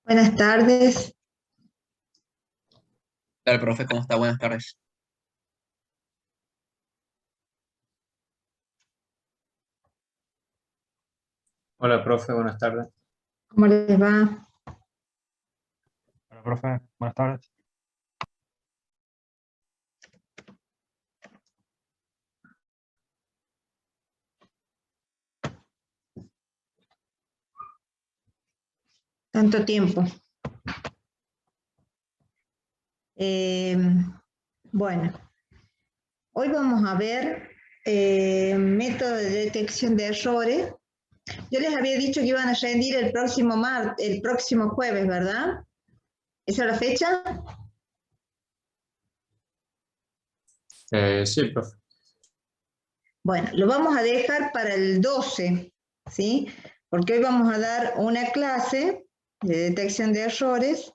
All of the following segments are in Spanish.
Buenas tardes. ¿Qué tal, profe? ¿Cómo está? Buenas tardes. Hola, profe, buenas tardes. ¿Cómo les va? Hola, profe. Buenas tardes. Tanto tiempo. Bueno, hoy vamos a ver método de detección de errores. Yo les había dicho que iban a rendir el próximo jueves, ¿verdad? ¿Esa es la fecha? Sí, profe. Bueno, lo vamos a dejar para el 12, ¿sí? Porque hoy vamos a dar una clase de detección de errores.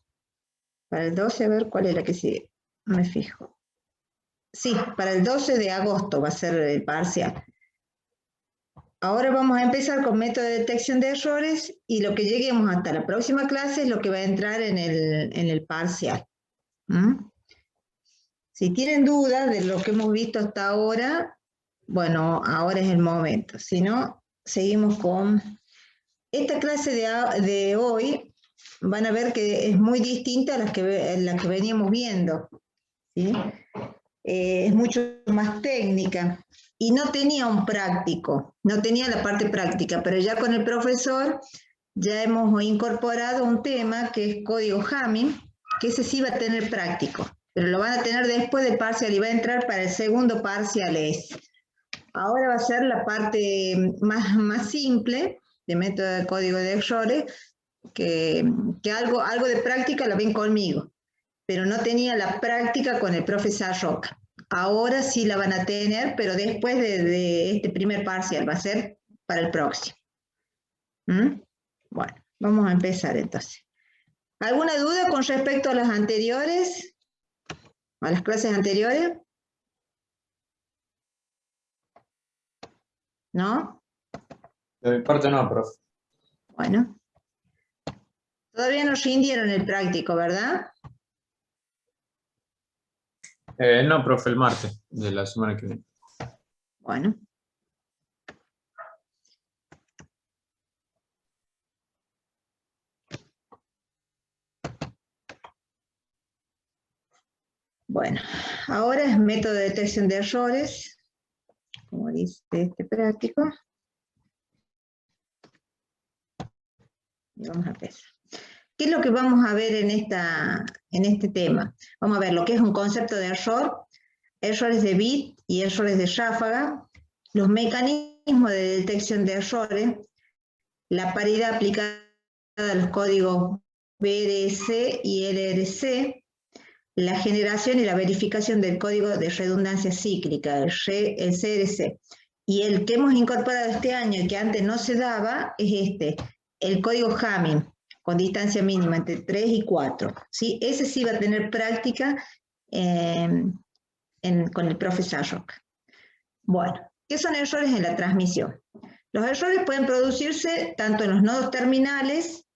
Para el 12, a ver cuál es la que sigue. Me fijo. Sí, para el 12 de agosto va a ser el parcial. Ahora vamos a empezar con método de detección de errores y lo que lleguemos hasta la próxima clase es lo que va a entrar en el parcial. Si tienen dudas de lo que hemos visto hasta ahora, bueno, ahora es el momento. Si no, seguimos con esta clase de hoy. Van a ver que es muy distinta a la que veníamos viendo, ¿sí? Es mucho más técnica y no tenía un práctico, no tenía la parte práctica, pero ya con el profesor ya hemos incorporado un tema que es código Hamming, que ese sí va a tener práctico, pero lo van a tener después del parcial y va a entrar para el segundo parcial. Ahora va a ser la parte más simple de método de código de errores, que algo de práctica lo ven conmigo, pero no tenía la práctica con el profesor Roca. Ahora sí la van a tener, pero después de este primer parcial, va a ser para el próximo. Bueno, vamos a empezar entonces. ¿Alguna duda con respecto a las anteriores? ¿A las clases anteriores? ¿No? De mi parte no, profe. Bueno. Todavía no rindieron el práctico, ¿verdad? No, profe, el martes de la semana que viene. Bueno. Bueno, ahora es método de detección de errores, como dice este práctico. Y vamos a empezar. ¿Qué es lo que vamos a ver en este tema? Vamos a ver lo que es un concepto de error, errores de bit y errores de ráfaga, los mecanismos de detección de errores, la paridad aplicada a los códigos BRC y LRC, la generación y la verificación del código de redundancia cíclica, el CRC. Y el que hemos incorporado este año y que antes no se daba es el código Hamming, con distancia mínima entre 3 y 4. ¿Sí? Ese sí va a tener práctica con el profesor Roca. Bueno, ¿qué son errores en la transmisión? Los errores pueden producirse tanto en los nodos terminales,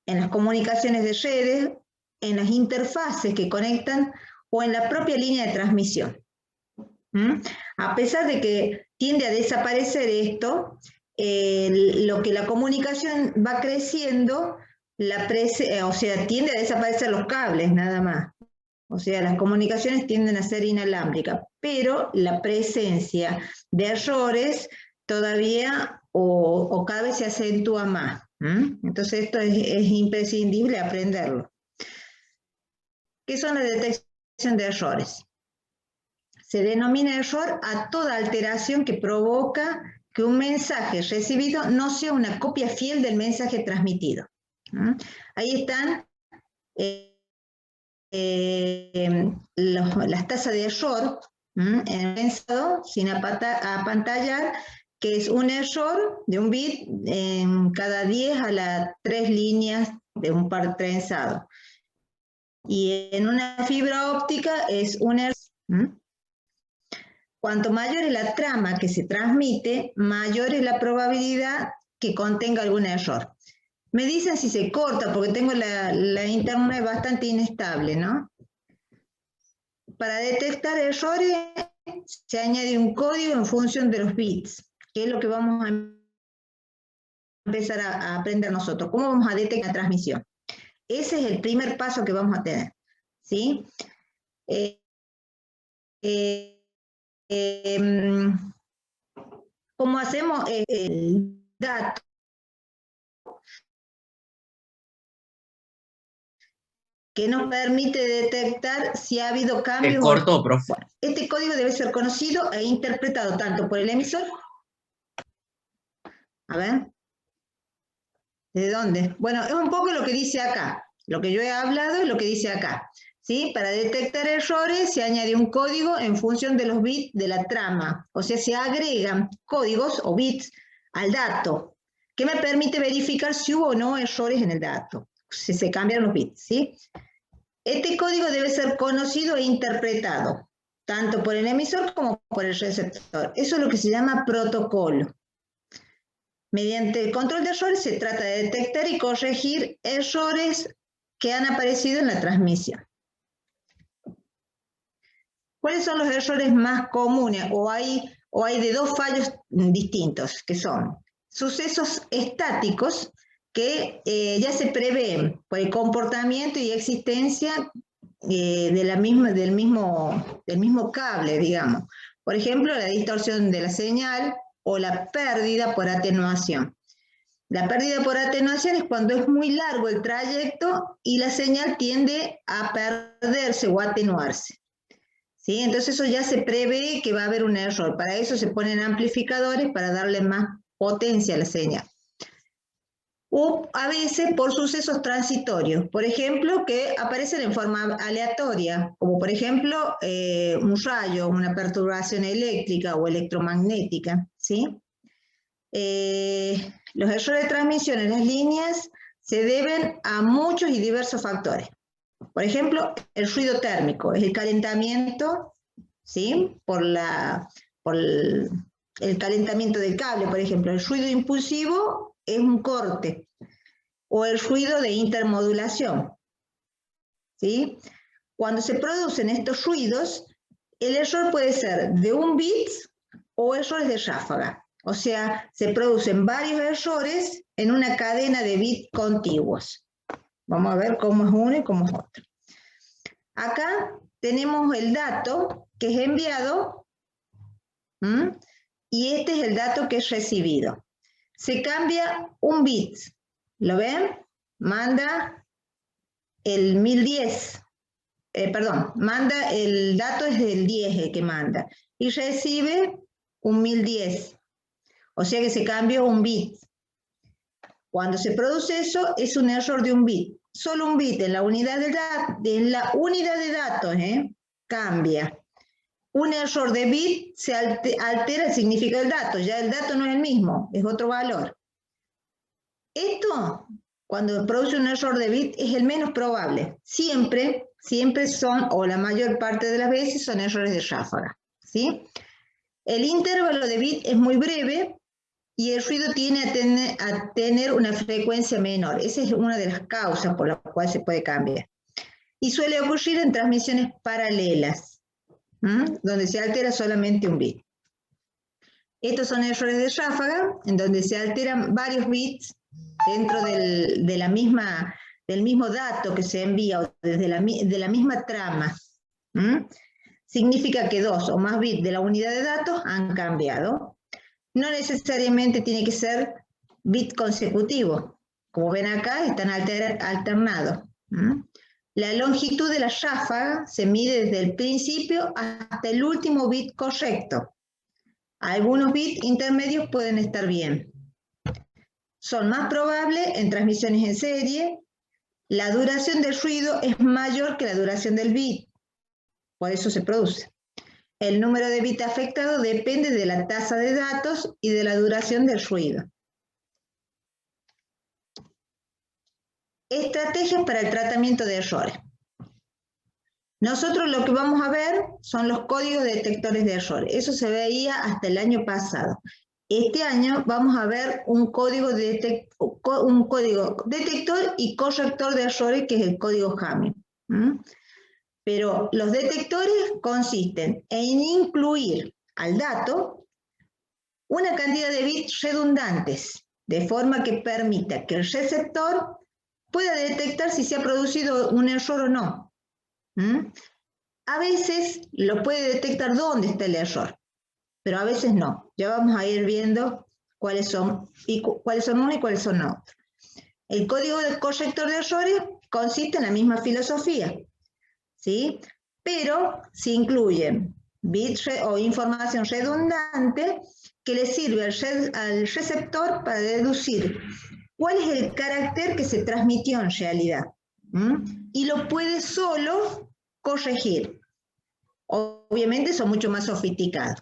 en las comunicaciones de redes, en las interfaces que conectan o en la propia línea de transmisión. A pesar de que tiende a desaparecer esto, lo que la comunicación va creciendo, o sea, tiende a desaparecer los cables nada más. O sea, las comunicaciones tienden a ser inalámbricas, pero la presencia de errores todavía o cada vez se acentúa más. Entonces esto es imprescindible aprenderlo. ¿Qué son la detección de errores? Se denomina error a toda alteración que provoca que un mensaje recibido no sea una copia fiel del mensaje transmitido. Ahí están las tasas de error en el pensado sin apantallar, que es un error de un bit en cada 10 a las 3 líneas de un par trenzado. Y en una fibra óptica es un error. Cuanto mayor es la trama que se transmite, mayor es la probabilidad que contenga algún error. Me dicen si se corta, porque tengo la internet bastante inestable, ¿no? Para detectar errores, se añade un código en función de los bits, que es lo que vamos a empezar a aprender nosotros. ¿Cómo vamos a detectar la transmisión? Ese es el primer paso que vamos a tener, ¿sí? ¿Cómo hacemos el dato? Que nos permite detectar si ha habido cambios. Se cortó, profe. Bueno, este código debe ser conocido e interpretado tanto por el emisor. A ver. ¿De dónde? Bueno, es un poco lo que dice acá. Lo que yo he hablado es lo que dice acá. ¿Sí? Para detectar errores se añade un código en función de los bits de la trama. O sea, se agregan códigos o bits al dato, que me permite verificar si hubo o no errores en el dato, si se cambian los bits, ¿sí? Este código debe ser conocido e interpretado, tanto por el emisor como por el receptor. Eso es lo que se llama protocolo. Mediante el control de errores se trata de detectar y corregir errores que han aparecido en la transmisión. ¿Cuáles son los errores más comunes? O hay de dos fallos distintos, que son sucesos estáticos que ya se prevén por el comportamiento y existencia del mismo cable, digamos. Por ejemplo, la distorsión de la señal o la pérdida por atenuación. La pérdida por atenuación es cuando es muy largo el trayecto y la señal tiende a perderse o atenuarse. ¿Sí? Entonces eso ya se prevé que va a haber un error. Para eso se ponen amplificadores para darle más potencia a la señal. O a veces por sucesos transitorios, por ejemplo, que aparecen en forma aleatoria, como por ejemplo un rayo, una perturbación eléctrica o electromagnética, ¿sí? Los errores de transmisión en las líneas se deben a muchos y diversos factores. Por ejemplo, el ruido térmico, es el calentamiento, ¿sí? Por el calentamiento del cable, por ejemplo. El ruido impulsivo es un corte, o el ruido de intermodulación, ¿sí? Cuando se producen estos ruidos, el error puede ser de un bit o errores de ráfaga. O sea, se producen varios errores en una cadena de bits contiguos. Vamos a ver cómo es uno y cómo es otro. Acá tenemos el dato que es enviado, y este es el dato que es recibido. Se cambia un bit, ¿lo ven? Manda el 1010, manda el dato es del 10 el que manda, y recibe un 1010, o sea que se cambió un bit. Cuando se produce eso, es un error de un bit. Solo un bit en la unidad de datos, cambia. Un error de bit se altera el significado del dato. Ya el dato no es el mismo, es otro valor. Esto, cuando produce un error de bit, es el menos probable. Siempre son, o la mayor parte de las veces, son errores de ráfaga, ¿sí? El intervalo de bit es muy breve, y el ruido tiene a tener una frecuencia menor. Esa es una de las causas por las cuales se puede cambiar. Y suele ocurrir en transmisiones paralelas, donde se altera solamente un bit. Estos son errores de ráfaga, en donde se alteran varios bits dentro del mismo dato que se envía, o de la misma trama. Significa que 2 o más bits de la unidad de datos han cambiado. No necesariamente tiene que ser bit consecutivo. Como ven acá, están alternados. La longitud de la ráfaga se mide desde el principio hasta el último bit correcto. Algunos bits intermedios pueden estar bien. Son más probables en transmisiones en serie. La duración del ruido es mayor que la duración del bit. Por eso se produce. El número de bits afectados depende de la tasa de datos y de la duración del ruido. Estrategias para el tratamiento de errores. Nosotros lo que vamos a ver son los códigos detectores de errores. Eso se veía hasta el año pasado. Este año vamos a ver un código detector y corrector de errores, que es el código Hamming. Pero los detectores consisten en incluir al dato una cantidad de bits redundantes, de forma que permita que el receptor pueda detectar si se ha producido un error o no. A veces lo puede detectar dónde está el error, pero a veces no. Ya vamos a ir viendo cuáles son uno y cuáles son otros. El código del corrector de errores consiste en la misma filosofía, ¿sí? Pero se incluyen bits o información redundante que le sirve al receptor para deducir cuál es el carácter que se transmitió en realidad. Y lo puede solo corregir. Obviamente son mucho más sofisticados.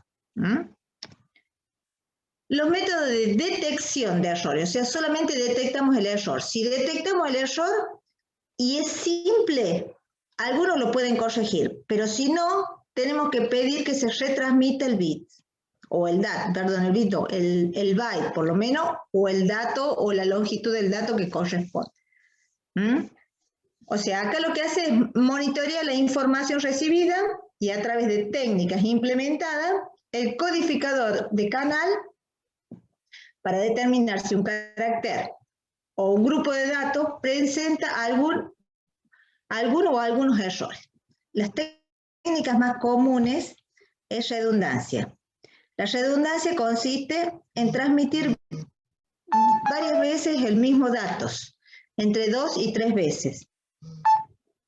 Los métodos de detección de errores, o sea, solamente detectamos el error. Si detectamos el error y es simple, algunos lo pueden corregir, pero si no, tenemos que pedir que se retransmita el bit, o el dato, perdón, el bit, no, el byte por lo menos, o el dato o la longitud del dato que corresponde. O sea, acá lo que hace es monitorear la información recibida y a través de técnicas implementadas, el codificador de canal para determinar si un carácter o un grupo de datos presenta alguno o algunos errores. Las técnicas más comunes es redundancia. La redundancia consiste en transmitir varias veces el mismo dato, entre 2 y 3 veces.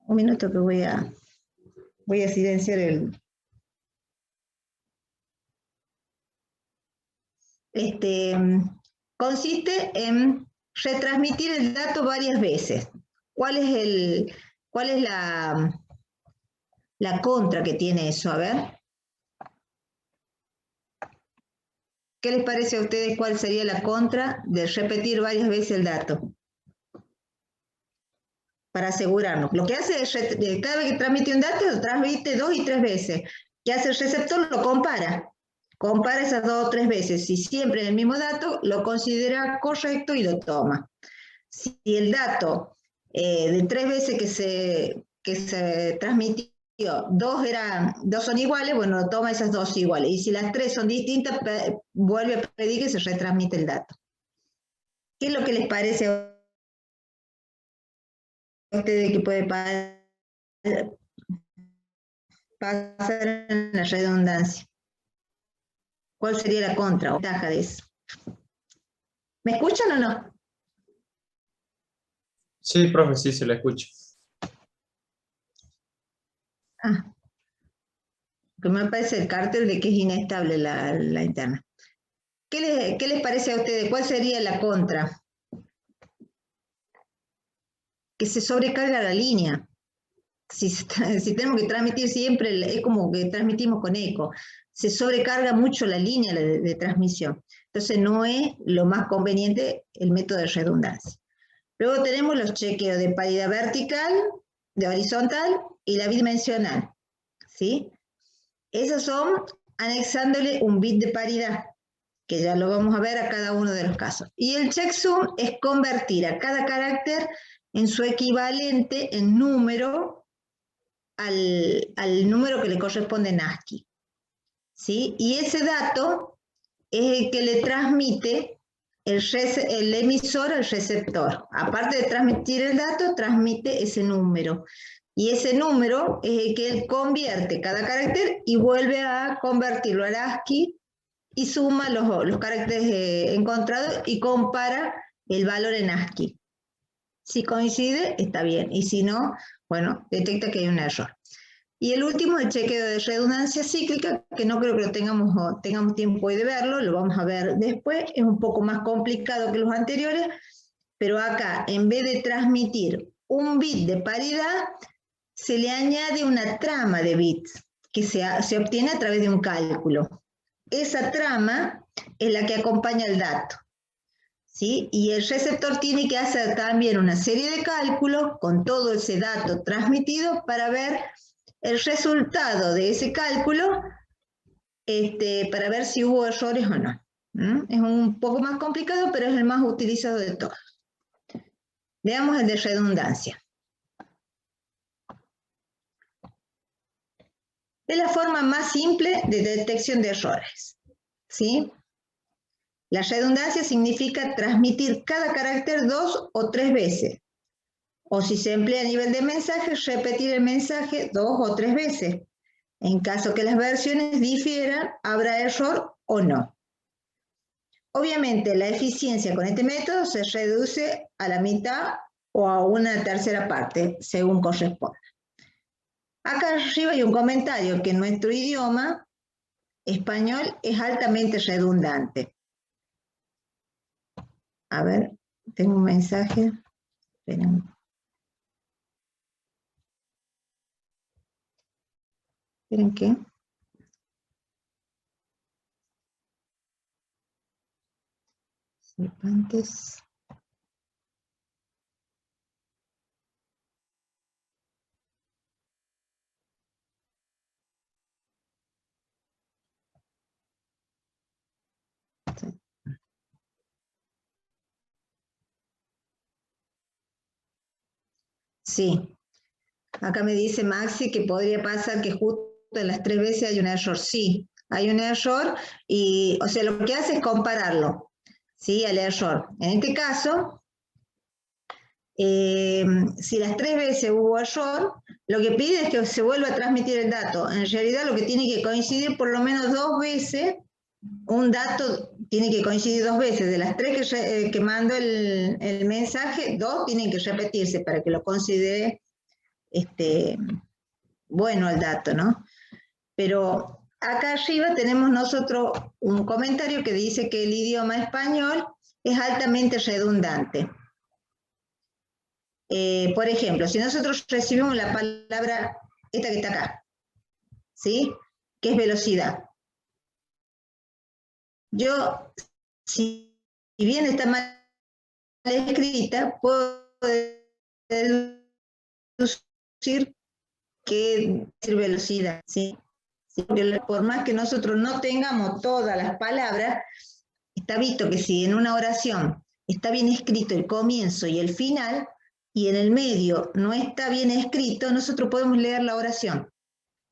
Un minuto que voy a silenciar el... Consiste en retransmitir el dato varias veces. ¿Cuál es la contra que tiene eso? A ver. ¿Qué les parece a ustedes cuál sería la contra de repetir varias veces el dato? Para asegurarnos. Lo que hace es, cada vez que transmite un dato, lo transmite 2 y 3 veces. ¿Qué hace el receptor? Lo compara. Compara esas 2 o 3 veces. Si siempre el mismo dato, lo considera correcto y lo toma. Si el dato de 3 veces que se transmitió, 2 son iguales, bueno, toma esas 2 iguales. Y si las 3 son distintas, vuelve a pedir que se retransmite el dato. ¿Qué es lo que les parece a ustedes que puede pasar en la redundancia? ¿Cuál sería la contra o ventaja de eso? ¿Me escuchan o no? Sí, profe, sí, se la escucha. Que me parece el cártel de que es inestable la interna. ¿Qué les parece a ustedes? ¿Cuál sería la contra? Que se sobrecarga la línea. Si tenemos que transmitir siempre, es como que transmitimos con eco. Se sobrecarga mucho la línea de transmisión. Entonces no es lo más conveniente el método de redundancia. Luego tenemos los chequeos de paridad vertical, de horizontal y la bidimensional. ¿Sí? Esos son anexándole un bit de paridad, que ya lo vamos a ver a cada uno de los casos. Y el checksum es convertir a cada carácter en su equivalente en número al número que le corresponde en ASCII. ¿Sí? Y ese dato es el que le transmite el emisor al receptor. Aparte de transmitir el dato, transmite ese número. Y ese número es el que él convierte cada carácter y vuelve a convertirlo al ASCII y suma los caracteres encontrados y compara el valor en ASCII. Si coincide, está bien. Y si no, bueno, detecta que hay un error. Y el último, el chequeo de redundancia cíclica, que no creo que lo tengamos tiempo hoy de verlo, lo vamos a ver después. Es un poco más complicado que los anteriores, pero acá, en vez de transmitir un bit de paridad, se le añade una trama de bits que se obtiene a través de un cálculo. Esa trama es la que acompaña el dato. ¿Sí? Y el receptor tiene que hacer también una serie de cálculos con todo ese dato transmitido para ver el resultado de ese cálculo para ver si hubo errores o no. Es un poco más complicado, pero es el más utilizado de todos. Veamos el de redundancia. Es la forma más simple de detección de errores, ¿sí? La redundancia significa transmitir cada carácter 2 o 3 veces. O si se emplea a nivel de mensaje, repetir el mensaje 2 o 3 veces. En caso que las versiones difieran, habrá error o no. Obviamente, la eficiencia con este método se reduce a la mitad o a una tercera parte, según corresponda. Acá arriba hay un comentario que en nuestro idioma español es altamente redundante. A ver, tengo un mensaje. Esperen. ¿Esperen qué? Cervantes. Sí, acá me dice Maxi que podría pasar que justo en las 3 veces hay un error. Sí, hay un error y, o sea, lo que hace es compararlo, ¿sí? Al error. En este caso, si las 3 veces hubo error, lo que pide es que se vuelva a transmitir el dato. En realidad lo que tiene que coincidir por lo menos 2 veces, un dato tiene que coincidir 2 veces. De las 3 que mandó el mensaje, 2 tienen que repetirse para que lo considere bueno el dato, ¿no? Pero acá arriba tenemos nosotros un comentario que dice que el idioma español es altamente redundante. Por ejemplo, si nosotros recibimos la palabra, esta que está acá, ¿sí? Que es velocidad. Yo, si bien está mal escrita, puedo deducir que es velocidad, ¿sí? Porque por más que nosotros no tengamos todas las palabras, está visto que si en una oración está bien escrito el comienzo y el final, y en el medio no está bien escrito, nosotros podemos leer la oración.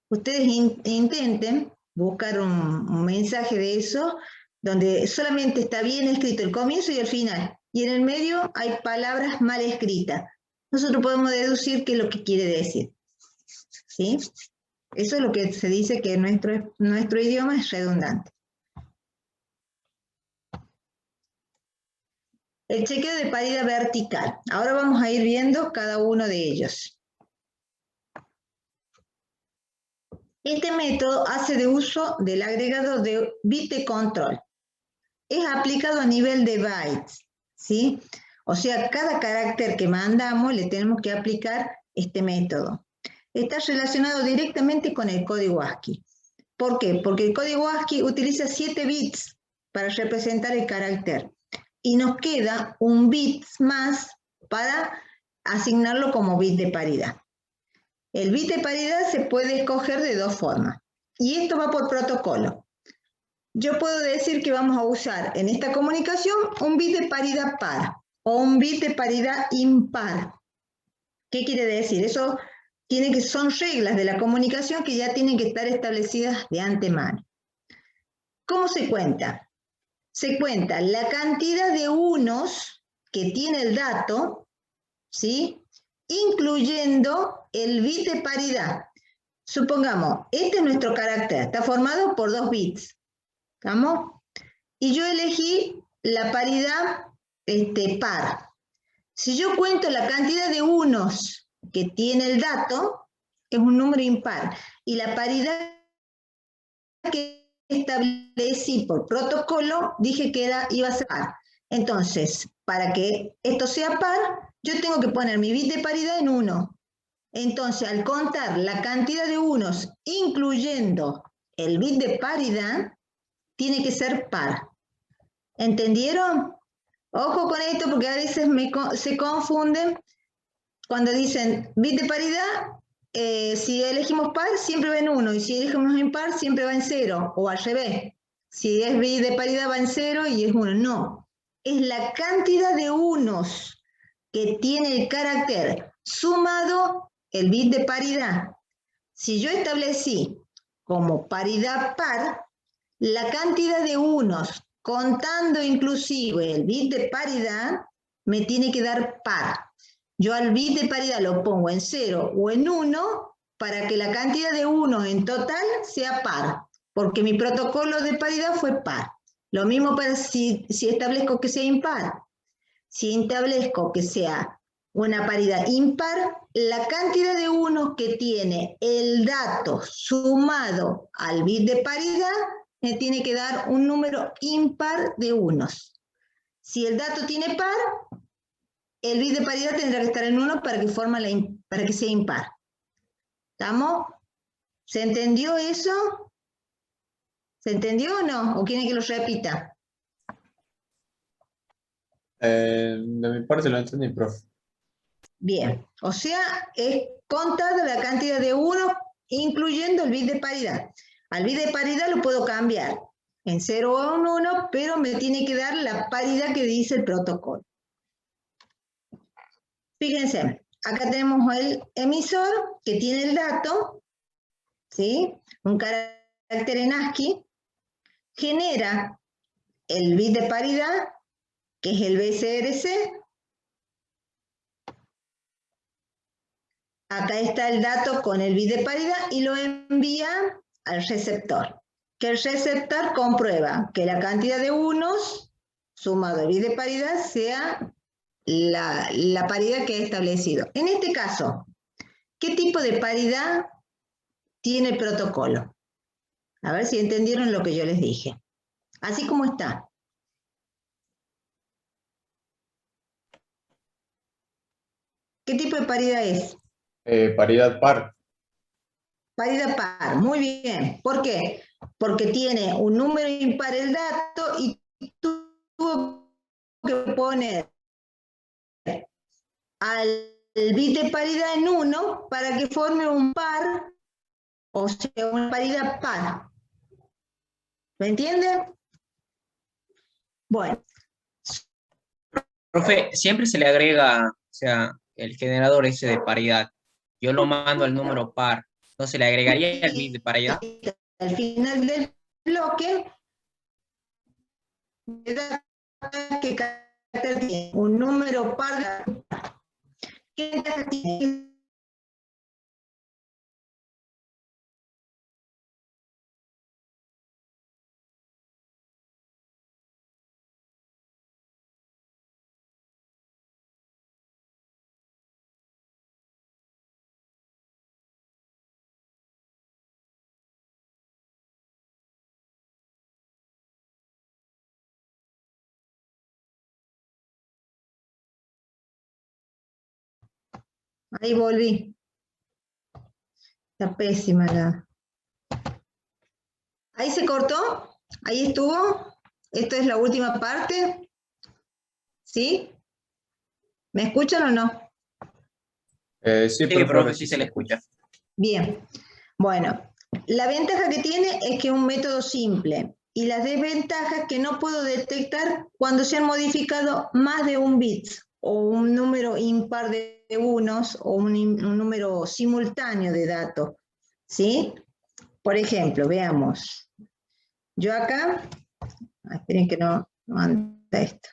Ustedes intenten buscar un mensaje de eso, donde solamente está bien escrito el comienzo y el final, y en el medio hay palabras mal escritas. Nosotros podemos deducir qué es lo que quiere decir. ¿Sí? Eso es lo que se dice que nuestro idioma es redundante. El chequeo de paridad vertical. Ahora vamos a ir viendo cada uno de ellos. Este método hace de uso del agregado de bit de control. Es aplicado a nivel de bytes, ¿sí? O sea, cada carácter que mandamos le tenemos que aplicar este método. Está relacionado directamente con el código ASCII. ¿Por qué? Porque el código ASCII utiliza 7 bits para representar el carácter. Y nos queda un bit más para asignarlo como bit de paridad. El bit de paridad se puede escoger de 2 formas. Y esto va por protocolo. Yo puedo decir que vamos a usar en esta comunicación un bit de paridad par o un bit de paridad impar. ¿Qué quiere decir? Eso son reglas de la comunicación que ya tienen que estar establecidas de antemano. ¿Cómo se cuenta? Se cuenta la cantidad de unos que tiene el dato, ¿sí? Incluyendo el bit de paridad. Supongamos, este es nuestro carácter, está formado por 2 bits, ¿estamos? Y yo elegí la paridad par. Si yo cuento la cantidad de unos que tiene el dato, es un número impar. Y la paridad que establecí por protocolo, dije que iba a ser par. Entonces, para que esto sea par, yo tengo que poner mi bit de paridad en 1. Entonces, al contar la cantidad de unos, incluyendo el bit de paridad, tiene que ser par. ¿Entendieron? Ojo con esto porque a veces se confunden cuando dicen bit de paridad, si elegimos par, siempre va en 1, y si elegimos impar, siempre va en 0, o al revés. Si es bit de paridad va en 0 y es 1. No, es la cantidad de unos que tiene el carácter sumado el bit de paridad. Si yo establecí como paridad par, la cantidad de unos, contando inclusive el bit de paridad, me tiene que dar par. Yo al bit de paridad lo pongo en 0 o en 1 para que la cantidad de unos en total sea par, porque mi protocolo de paridad fue par. Lo mismo para si establezco que sea impar. Si establezco que sea una paridad impar, la cantidad de unos que tiene el dato sumado al bit de paridad me tiene que dar un número impar de unos. Si el dato tiene par, el bit de paridad tendrá que estar en 1 para que sea impar. ¿Estamos? ¿Se entendió eso? ¿Se entendió o no? ¿O quieren que lo repita? De mi parte lo entendí, profe. Bien, o sea, es contada la cantidad de unos, incluyendo el bit de paridad. Al bit de paridad lo puedo cambiar en 0 o en 1, pero me tiene que dar la paridad que dice el protocolo. Fíjense, acá tenemos el emisor que tiene el dato, ¿sí? Un carácter en ASCII, genera el bit de paridad, que es el BCRC. Acá está el dato con el bit de paridad y lo envía al receptor. Que el receptor comprueba que la cantidad de unos sumado al bit de paridad sea la paridad que he establecido. En este caso, ¿qué tipo de paridad tiene el protocolo? A ver si entendieron lo que yo les dije. Así como está. ¿Qué tipo de paridad es? Paridad par. Paridad par, muy bien. ¿Por qué? Porque tiene un número impar el dato y tuvo que poner al bit de paridad en 1 para que forme un par, o sea, una paridad par. ¿Lo entienden? Bueno. Profe, siempre se le agrega, o sea, el generador ese de paridad. Yo lo mando al número par. ¿No se le agregaría el bit de paridad? Al final del bloque, me da que carácter tiene un número par. ¿Qué carácter tiene? Ahí volví. Está pésima la... Ahí se cortó. Ahí estuvo. Esta es la última parte. ¿Sí? ¿Me escuchan o no? Sí, Sí, profe, profe, sí se le escucha. Bien. Bueno, la ventaja que tiene es que es un método simple. Y la desventaja es que no puedo detectar cuando se han modificado más de un bit o un número impar de unos o un número simultáneo de datos. ¿Sí? Por ejemplo, veamos. Yo acá, esperen que no anda esto.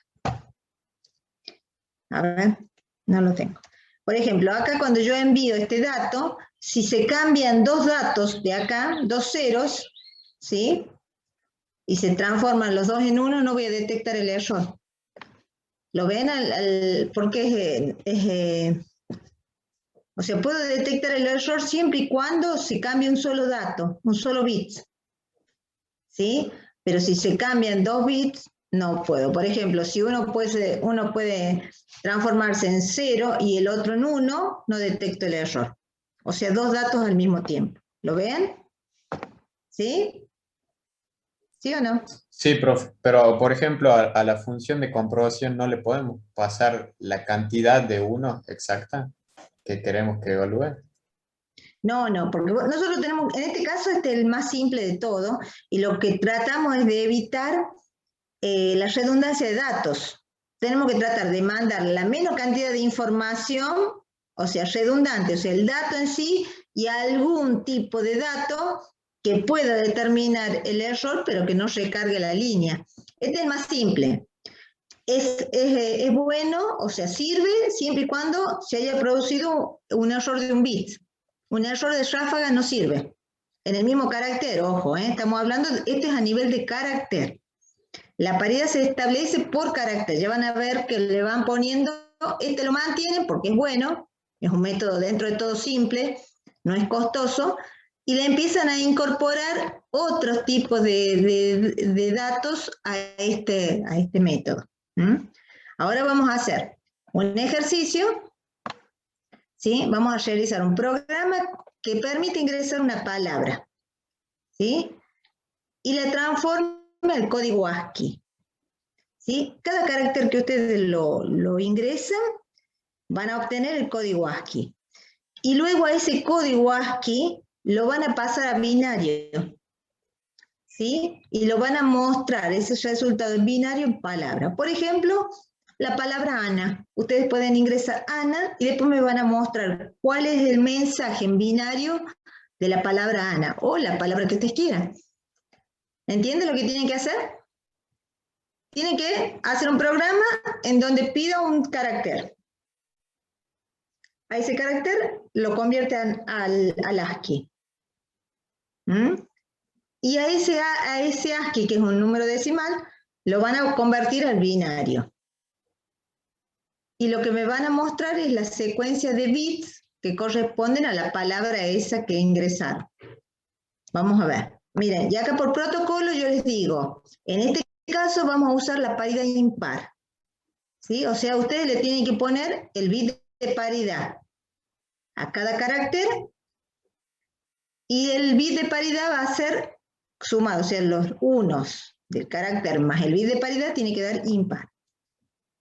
A ver, no lo tengo. Por ejemplo, acá cuando yo envío este dato, si se cambian dos datos de acá, dos ceros, ¿sí? Y se transforman los dos en uno, no voy a detectar el error. ¿Lo ven? Porque o sea, puedo detectar el error siempre y cuando se cambie un solo dato, un solo bit. ¿Sí? Pero si se cambian dos bits, no puedo. Por ejemplo, si uno puede transformarse en 0 y el otro en 1, no detecto el error. O sea, dos datos al mismo tiempo. ¿Lo ven? ¿Sí? ¿Sí o no? Sí, profe, pero por ejemplo, a la función de comprobación no le podemos pasar la cantidad de uno exacta que queremos que evalúe. No, porque nosotros tenemos, en este caso este es el más simple de todo, y lo que tratamos es de evitar la redundancia de datos. Tenemos que tratar de mandar la menor cantidad de información, o sea, redundante, o sea, el dato en sí y algún tipo de dato que pueda determinar el error, pero que no recargue la línea. Este es el más simple. Es bueno, o sea, sirve siempre y cuando se haya producido un error de un bit. Un error de ráfaga no sirve. En el mismo carácter, ojo, estamos hablando, este es a nivel de carácter. La paridad se establece por carácter. Ya van a ver que le van poniendo, este lo mantienen porque es bueno, es un método dentro de todo simple, no es costoso, y le empiezan a incorporar otros tipos de datos a este método. Ahora vamos a hacer un ejercicio, ¿sí? Vamos a realizar un programa que permite ingresar una palabra, ¿sí? Y la transforma el código ASCII, ¿sí? Cada carácter que ustedes lo ingresan, van a obtener el código ASCII. Y luego a ese código ASCII lo van a pasar a binario, ¿sí? Y lo van a mostrar ese resultado en binario en palabras. Por ejemplo, la palabra Ana. Ustedes pueden ingresar Ana y después me van a mostrar cuál es el mensaje en binario de la palabra Ana o la palabra que ustedes quieran. ¿Entienden lo que tienen que hacer? Tienen que hacer un programa en donde pida un carácter. A ese carácter lo convierten al ASCII. Y a ese ASCII, que es un número decimal, lo van a convertir al binario. Y lo que me van a mostrar es la secuencia de bits que corresponden a la palabra esa que ingresaron. Vamos a ver. Miren, ya acá por protocolo yo les digo, en este caso vamos a usar la paridad impar. ¿Sí? O sea, ustedes le tienen que poner el bit de paridad a cada carácter y el bit de paridad va a ser sumado, o sea, los unos del carácter más el bit de paridad tiene que dar impar.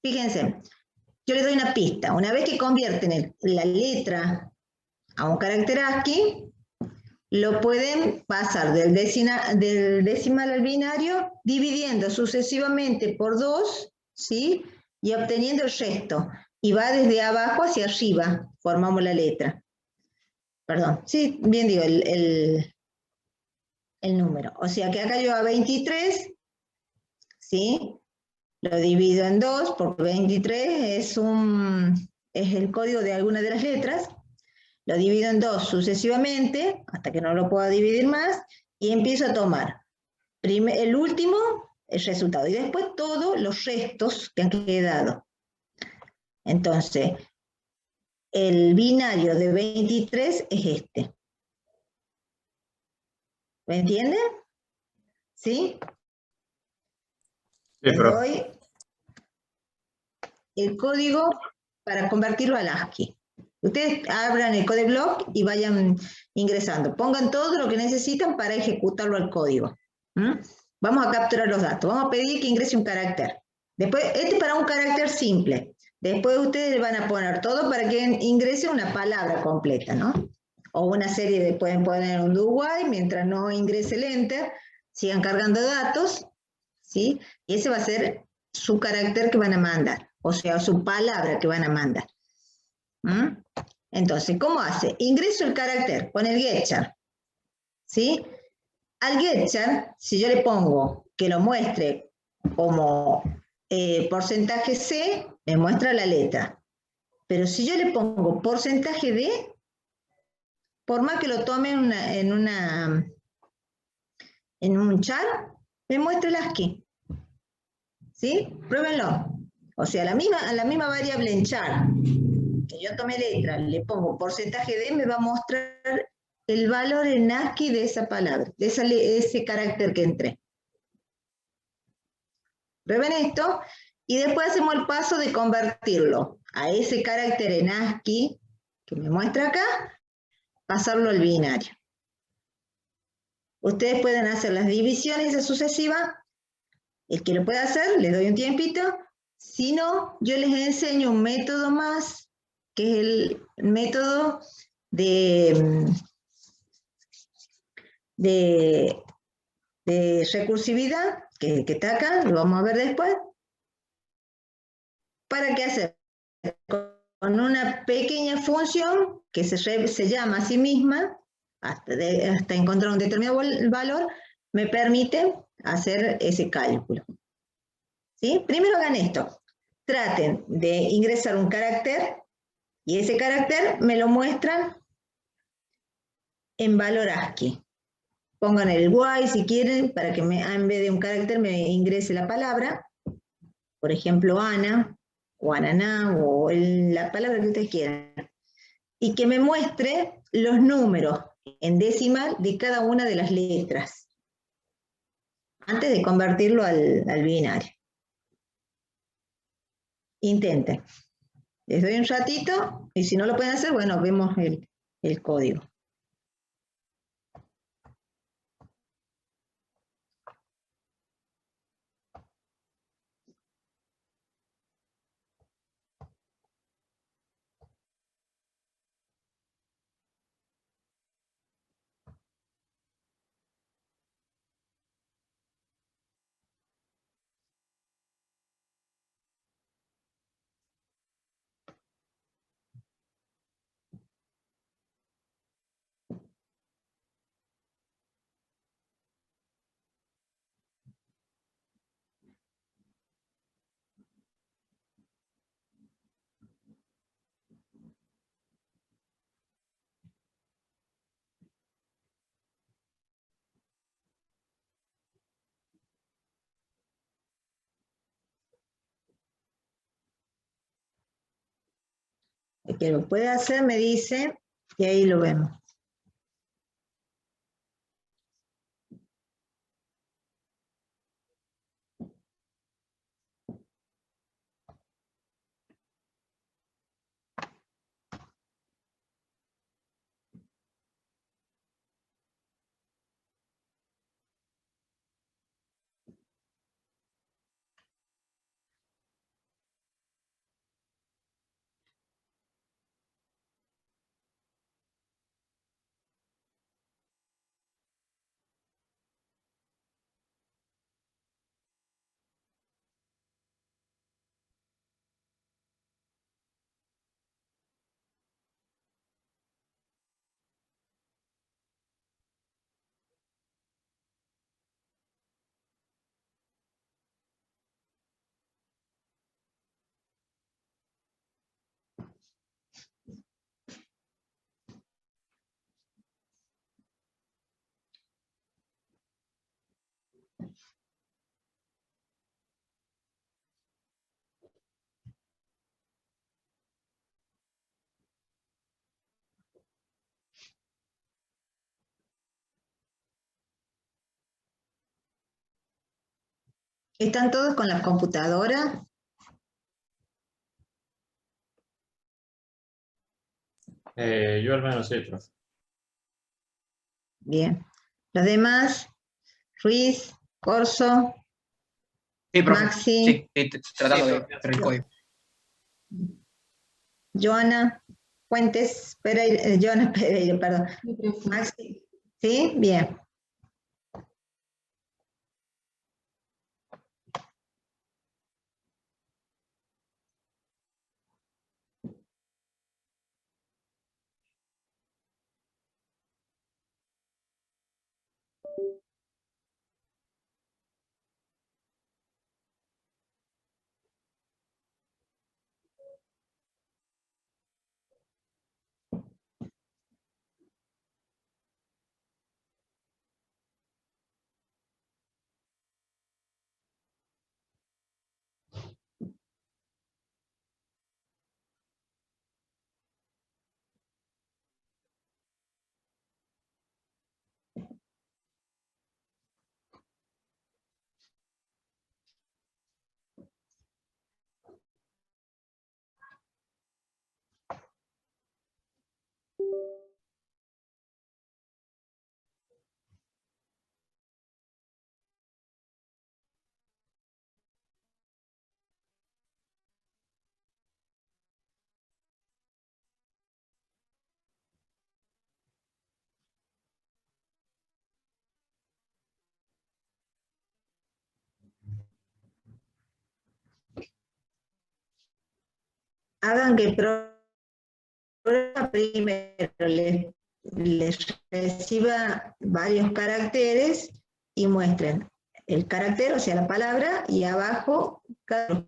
Fíjense, yo les doy una pista. Una vez que convierten la letra a un carácter ASCII, lo pueden pasar del decimal al binario, dividiendo sucesivamente por 2, ¿sí? Y obteniendo el resto. Y va desde abajo hacia arriba, formamos la letra. Perdón, sí, bien digo, el número. O sea que acá yo a 23, ¿sí? Lo divido en 2, porque 23 es el código de alguna de las letras. Lo divido en 2 sucesivamente, hasta que no lo pueda dividir más, y empiezo a tomar el último, el resultado, y después todos los restos que han quedado. Entonces, el binario de 23 es este. ¿Me entienden? ¿Sí? Les doy el código para convertirlo al ASCII. Ustedes abran el codeblock y vayan ingresando. Pongan todo lo que necesitan para ejecutarlo al código. Vamos a capturar los datos. Vamos a pedir que ingrese un carácter. Después, este es para un carácter simple. Después ustedes le van a poner todo para que ingrese una palabra completa, ¿no? O una serie pueden poner un do while mientras no ingrese el enter, sigan cargando datos, ¿sí? Y ese va a ser su carácter que van a mandar, o sea, su palabra que van a mandar. Entonces, ¿cómo hace? Ingreso el carácter con el getchar, ¿sí? Al getchar, si yo le pongo que lo muestre como porcentaje C, me muestra la letra. Pero si yo le pongo porcentaje D, por más que lo tome en un char, me muestra el ASCII. ¿Sí? Pruébenlo. O sea, a la misma variable en char, que yo tomé letra, le pongo porcentaje D, me va a mostrar el valor en ASCII de esa palabra, de ese carácter que entré. Prueben esto, y después hacemos el paso de convertirlo a ese carácter en ASCII, que me muestra acá, pasarlo al binario. Ustedes pueden hacer las divisiones sucesivas. El que lo pueda hacer, les doy un tiempito. Si no, yo les enseño un método más, que es el método de de recursividad, que está acá, lo vamos a ver después. ¿Para qué hacer? Con una pequeña función que se llama a sí misma, hasta encontrar un determinado valor, me permite hacer ese cálculo. ¿Sí? Primero hagan esto. Traten de ingresar un carácter y ese carácter me lo muestran en valor ASCII. Pongan el Y si quieren para que en vez de un carácter me ingrese la palabra. Por ejemplo, Ana, o ananá, o la palabra que ustedes quieran. Y que me muestre los números en decimal de cada una de las letras, antes de convertirlo al binario. Intenten. Les doy un ratito, y si no lo pueden hacer, bueno, vemos el código. El que lo puede hacer me dice, y ahí lo vemos. ¿Están todos con la computadora? Yo al menos sí, profe. Bien. Los demás, Ruiz, Corso, Sí, profe. Maxi, Sí, tratando de hacer el código. Joana, Fuentes, Pereira, Joana Pereira, perdón. Maxi, ¿sí? Bien. hagan que el programa primero les reciba varios caracteres y muestren el carácter, o sea, la palabra, y abajo cada.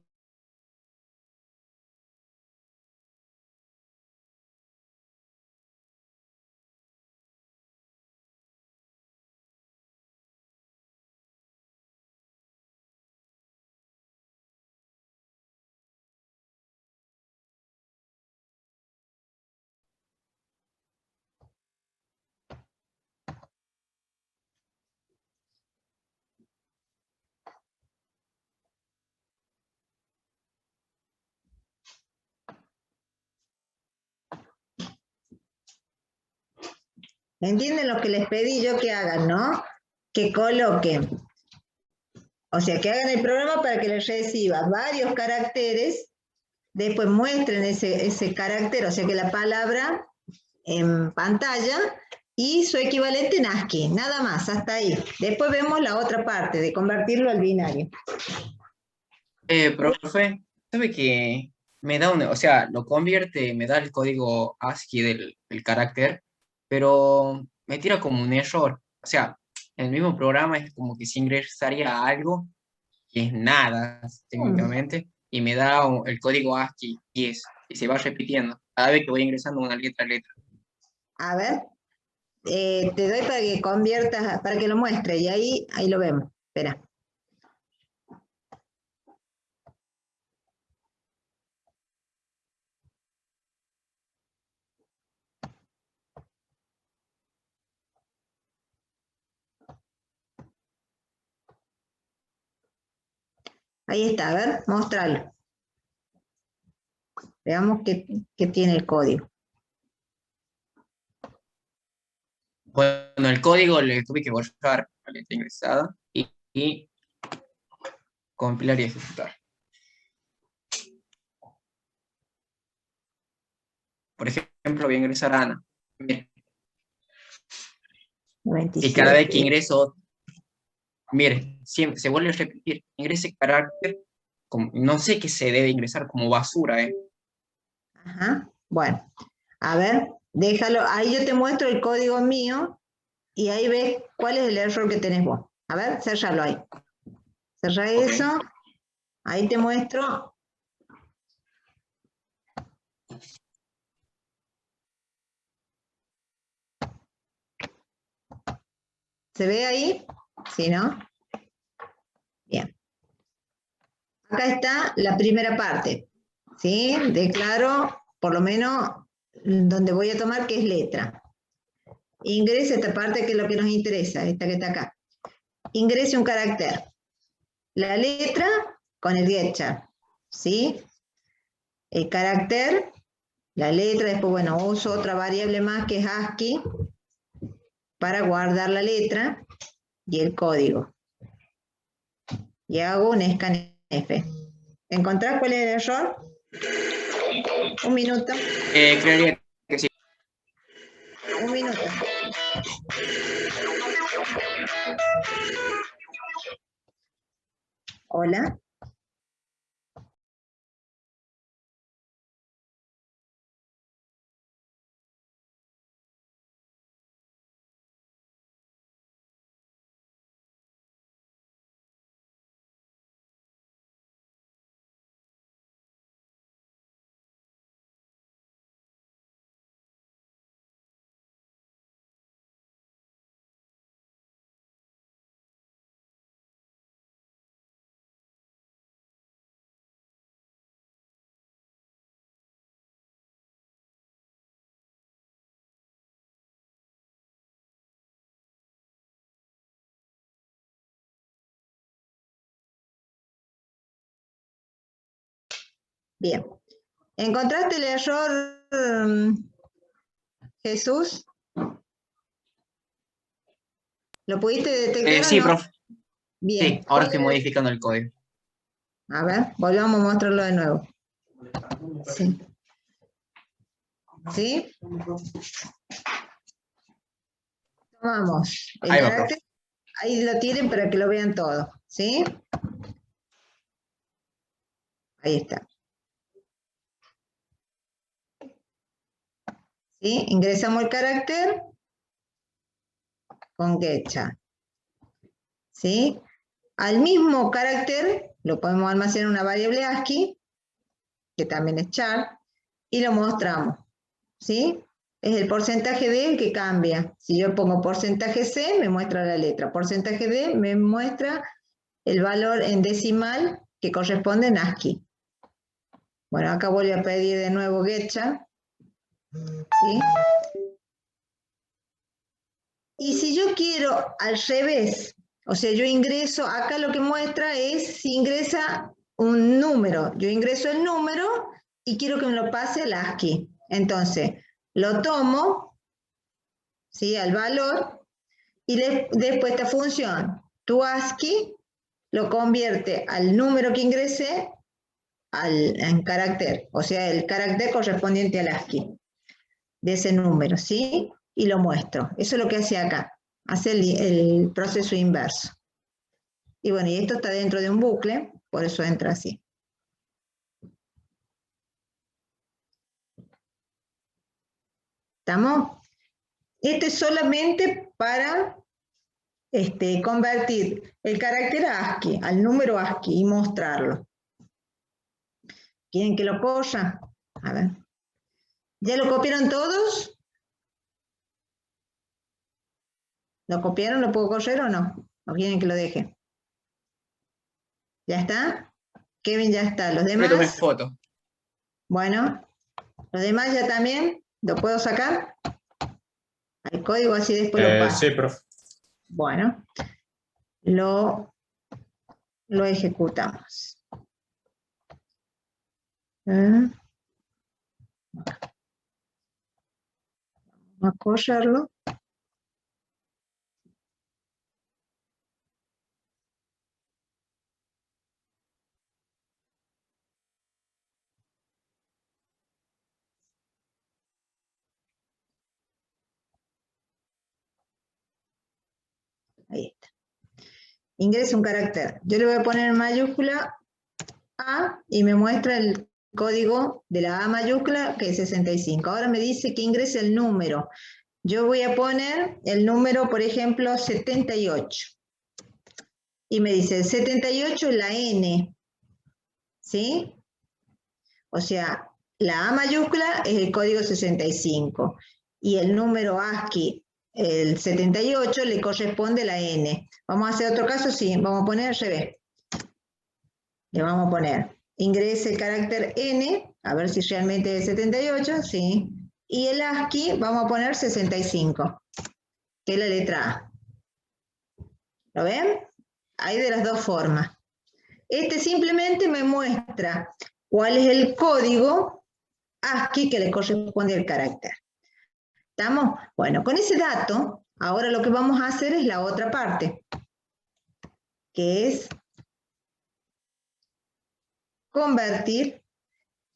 ¿Entienden lo que les pedí yo que hagan, no? Que coloquen, o sea, que hagan el programa para que les reciba varios caracteres, después muestren ese carácter, o sea, que la palabra en pantalla y su equivalente en ASCII, nada más, hasta ahí. Después vemos la otra parte, de convertirlo al binario. Profe, ¿sabe que me da o sea, lo convierte, me da el código ASCII del carácter, pero me tira como un error? O sea, en el mismo programa es como que se ingresaría algo que es nada, técnicamente, y me da el código ASCII 10, y se va repitiendo cada vez que voy ingresando una letra a letra. A ver, te doy para que conviertas, para que lo muestre, y ahí lo vemos. Espera. Ahí está, a ver, mostralo. Veamos qué tiene el código. Bueno, el código le tuve que borrar la letra ingresada y compilar y ejecutar. Por ejemplo, voy a ingresar a Ana. Mire. 97. Y cada vez que ingreso, mire, siempre se vuelve a repetir. Ingrese carácter, no sé qué se debe ingresar como basura, ¿eh? Ajá, bueno. A ver, déjalo, ahí yo te muestro el código mío y ahí ves cuál es el error que tenés vos. A ver, cerralo ahí. Cerrá Ok. eso, ahí te muestro. ¿Se ve ahí? ¿Sí, no? Bien. Acá está la primera parte, ¿sí? Declaro, por lo menos, donde voy a tomar que es letra. Ingrese esta parte que es lo que nos interesa, esta que está acá. Ingrese un carácter. La letra con el getchar, ¿sí? El carácter, la letra, después, bueno, uso otra variable más que es ASCII para guardar la letra y el código. Y hago un scanf. ¿Encontrás cuál es el error? Un minuto. Creería que sí. Un minuto. Hola. Bien. ¿Encontraste el error, Jesús? ¿Lo pudiste detectar o Sí, no? profe. Bien. Sí, ahora estoy modificando el código. A ver, volvamos a mostrarlo de nuevo. Sí. ¿Sí? Tomamos el Ahí va, carácter, ahí lo tienen para que lo vean todo. ¿Sí? Ahí está. ¿Sí? Ingresamos el carácter con getChar. ¿Sí? Al mismo carácter lo podemos almacenar en una variable ASCII, que también es char, y lo mostramos. ¿Sí? Es el porcentaje D el que cambia. Si yo pongo porcentaje C, me muestra la letra. Porcentaje D me muestra el valor en decimal que corresponde en ASCII. Bueno, acá voy a pedir de nuevo getChar. ¿Sí? Y si yo quiero al revés, o sea, yo ingreso, acá lo que muestra es si ingresa un número. Yo ingreso el número y quiero que me lo pase al ASCII. Entonces, lo tomo, ¿sí?, al valor, y después esta función, tu ASCII, lo convierte al número que ingresé en carácter, o sea, el carácter correspondiente al ASCII de ese número, ¿sí? Y lo muestro. Eso es lo que hace acá. Hace el proceso inverso. Y bueno, y esto está dentro de un bucle, por eso entra así. ¿Estamos? Esto es solamente para convertir el carácter a ASCII, al número ASCII, y mostrarlo. ¿Quieren que lo corra? A ver. ¿Ya lo copiaron todos? ¿Lo copiaron? ¿Lo puedo correr o no? ¿O quieren que lo deje? ¿Ya está? Kevin ya está. ¿Los Me tomé demás? foto. Bueno. ¿Los demás ya también? ¿Lo puedo sacar? Al código así después lo paso. Sí, profe. Bueno. Lo ejecutamos. Vamos a correrlo. Ahí está. Ingresa un carácter. Yo le voy a poner en mayúscula A y me muestra el código de la A mayúscula, que es 65. Ahora me dice que ingrese el número. Yo voy a poner el número, por ejemplo, 78. Y me dice, el 78 es la N. ¿Sí? O sea, la A mayúscula es el código 65. Y el número ASCII, el 78, le corresponde la N. Vamos a hacer otro caso, sí. Vamos a poner al revés. Le vamos a poner, ingrese el carácter N, a ver si realmente es 78, sí. Y el ASCII vamos a poner 65, que es la letra A. ¿Lo ven? Hay de las dos formas. Este simplemente me muestra cuál es el código ASCII que le corresponde al carácter. ¿Estamos? Bueno, con ese dato, ahora lo que vamos a hacer es la otra parte, que es convertir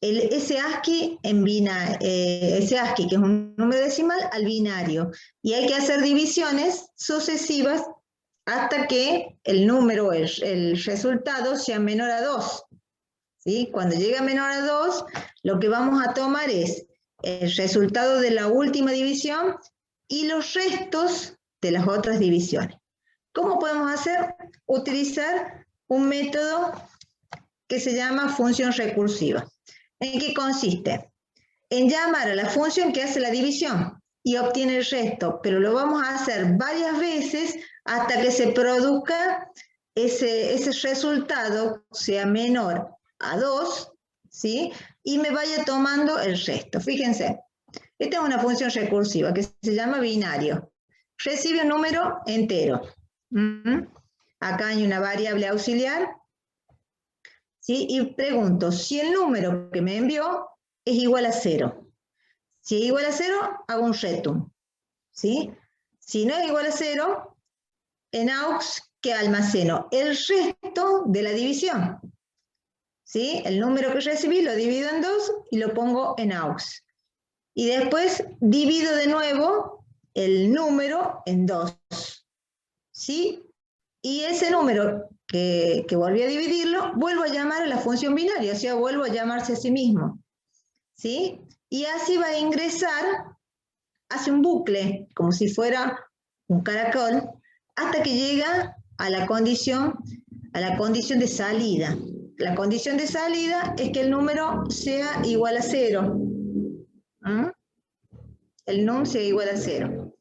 ese ASCII ese ASCII, que es un número decimal, al binario. Y hay que hacer divisiones sucesivas hasta que el número, el resultado, sea menor a 2. ¿Sí? Cuando llegue a menor a 2, lo que vamos a tomar es el resultado de la última división y los restos de las otras divisiones. ¿Cómo podemos hacer? Utilizar un método que se llama función recursiva. ¿En qué consiste? En llamar a la función que hace la división y obtiene el resto, pero lo vamos a hacer varias veces hasta que se produzca ese resultado, sea menor a 2, ¿sí? Y me vaya tomando el resto. Fíjense, esta es una función recursiva que se llama binario. Recibe un número entero. Acá hay una variable auxiliar. ¿Sí? Y pregunto, si el número que me envió es igual a 0. Si es igual a 0, hago un return. ¿Sí? Si no es igual a 0, en aux, que almaceno el resto de la división. ¿Sí? El número que recibí lo divido en 2 y lo pongo en aux. Y después divido de nuevo el número en 2. ¿Sí? Y ese número que volví a dividirlo, vuelvo a llamar a la función binaria, o sea, vuelvo a llamarse a sí mismo. ¿Sí? Y así va a ingresar hace un bucle, como si fuera un caracol, hasta que llega a la condición de salida. La condición de salida es que el número sea igual a 0. ¿Mm? El num sea igual a 0.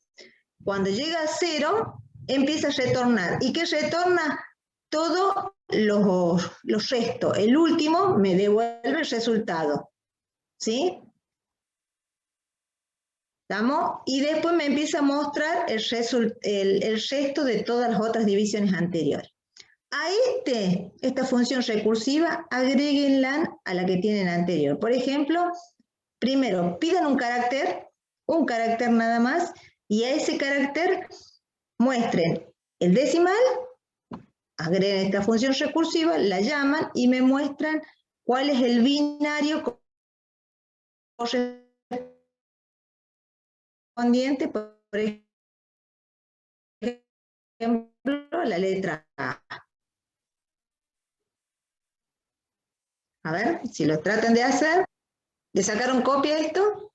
Cuando llega a 0, empieza a retornar. ¿Y qué retorna? Todos los restos. El último me devuelve el resultado. ¿Sí? ¿Estamos? Y después me empieza a mostrar el resto de todas las otras divisiones anteriores. A esta función recursiva, agréguenla a la que tienen anterior. Por ejemplo, primero pidan un carácter nada más, y a ese carácter muestren el decimal, agreguen esta función recursiva, la llaman y me muestran cuál es el binario correspondiente, por ejemplo, la letra A. A ver, si lo tratan de hacer, ¿le sacaron copia a esto?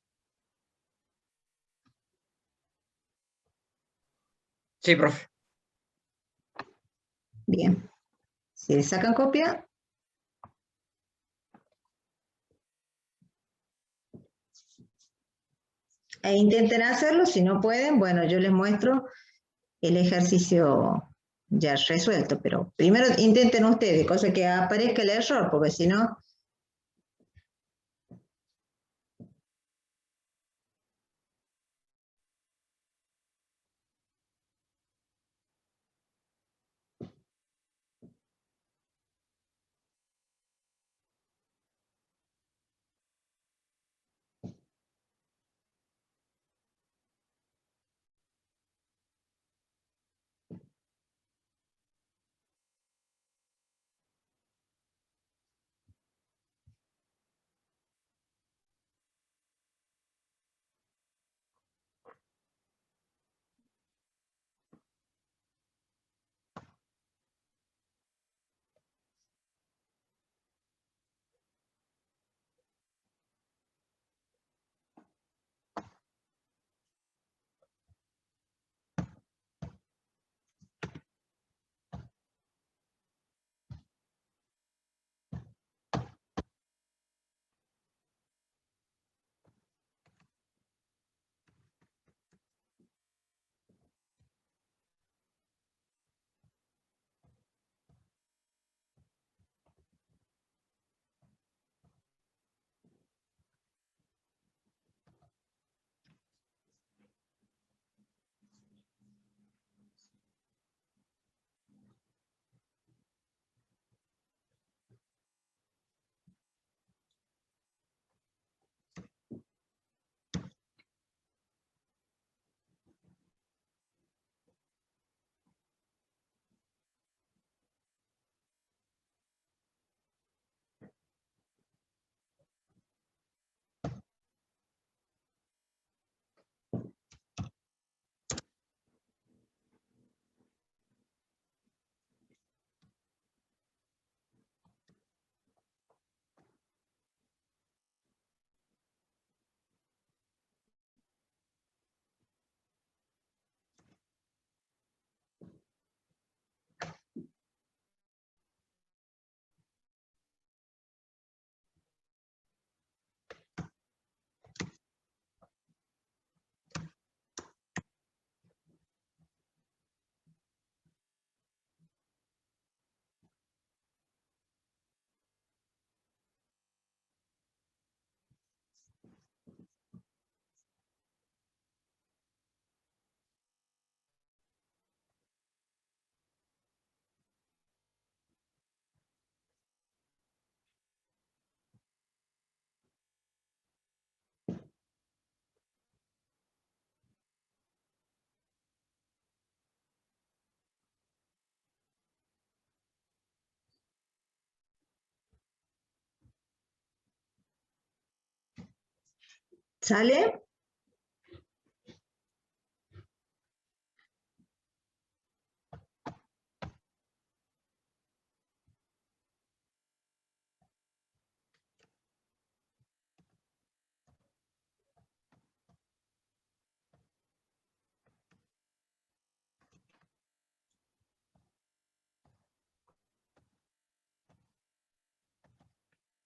Sí, profe. Bien. Si le sacan copia, e intenten hacerlo. Si no pueden, bueno, yo les muestro el ejercicio ya resuelto, pero primero intenten ustedes, cosa que aparezca el error, porque si no... ¿Sale?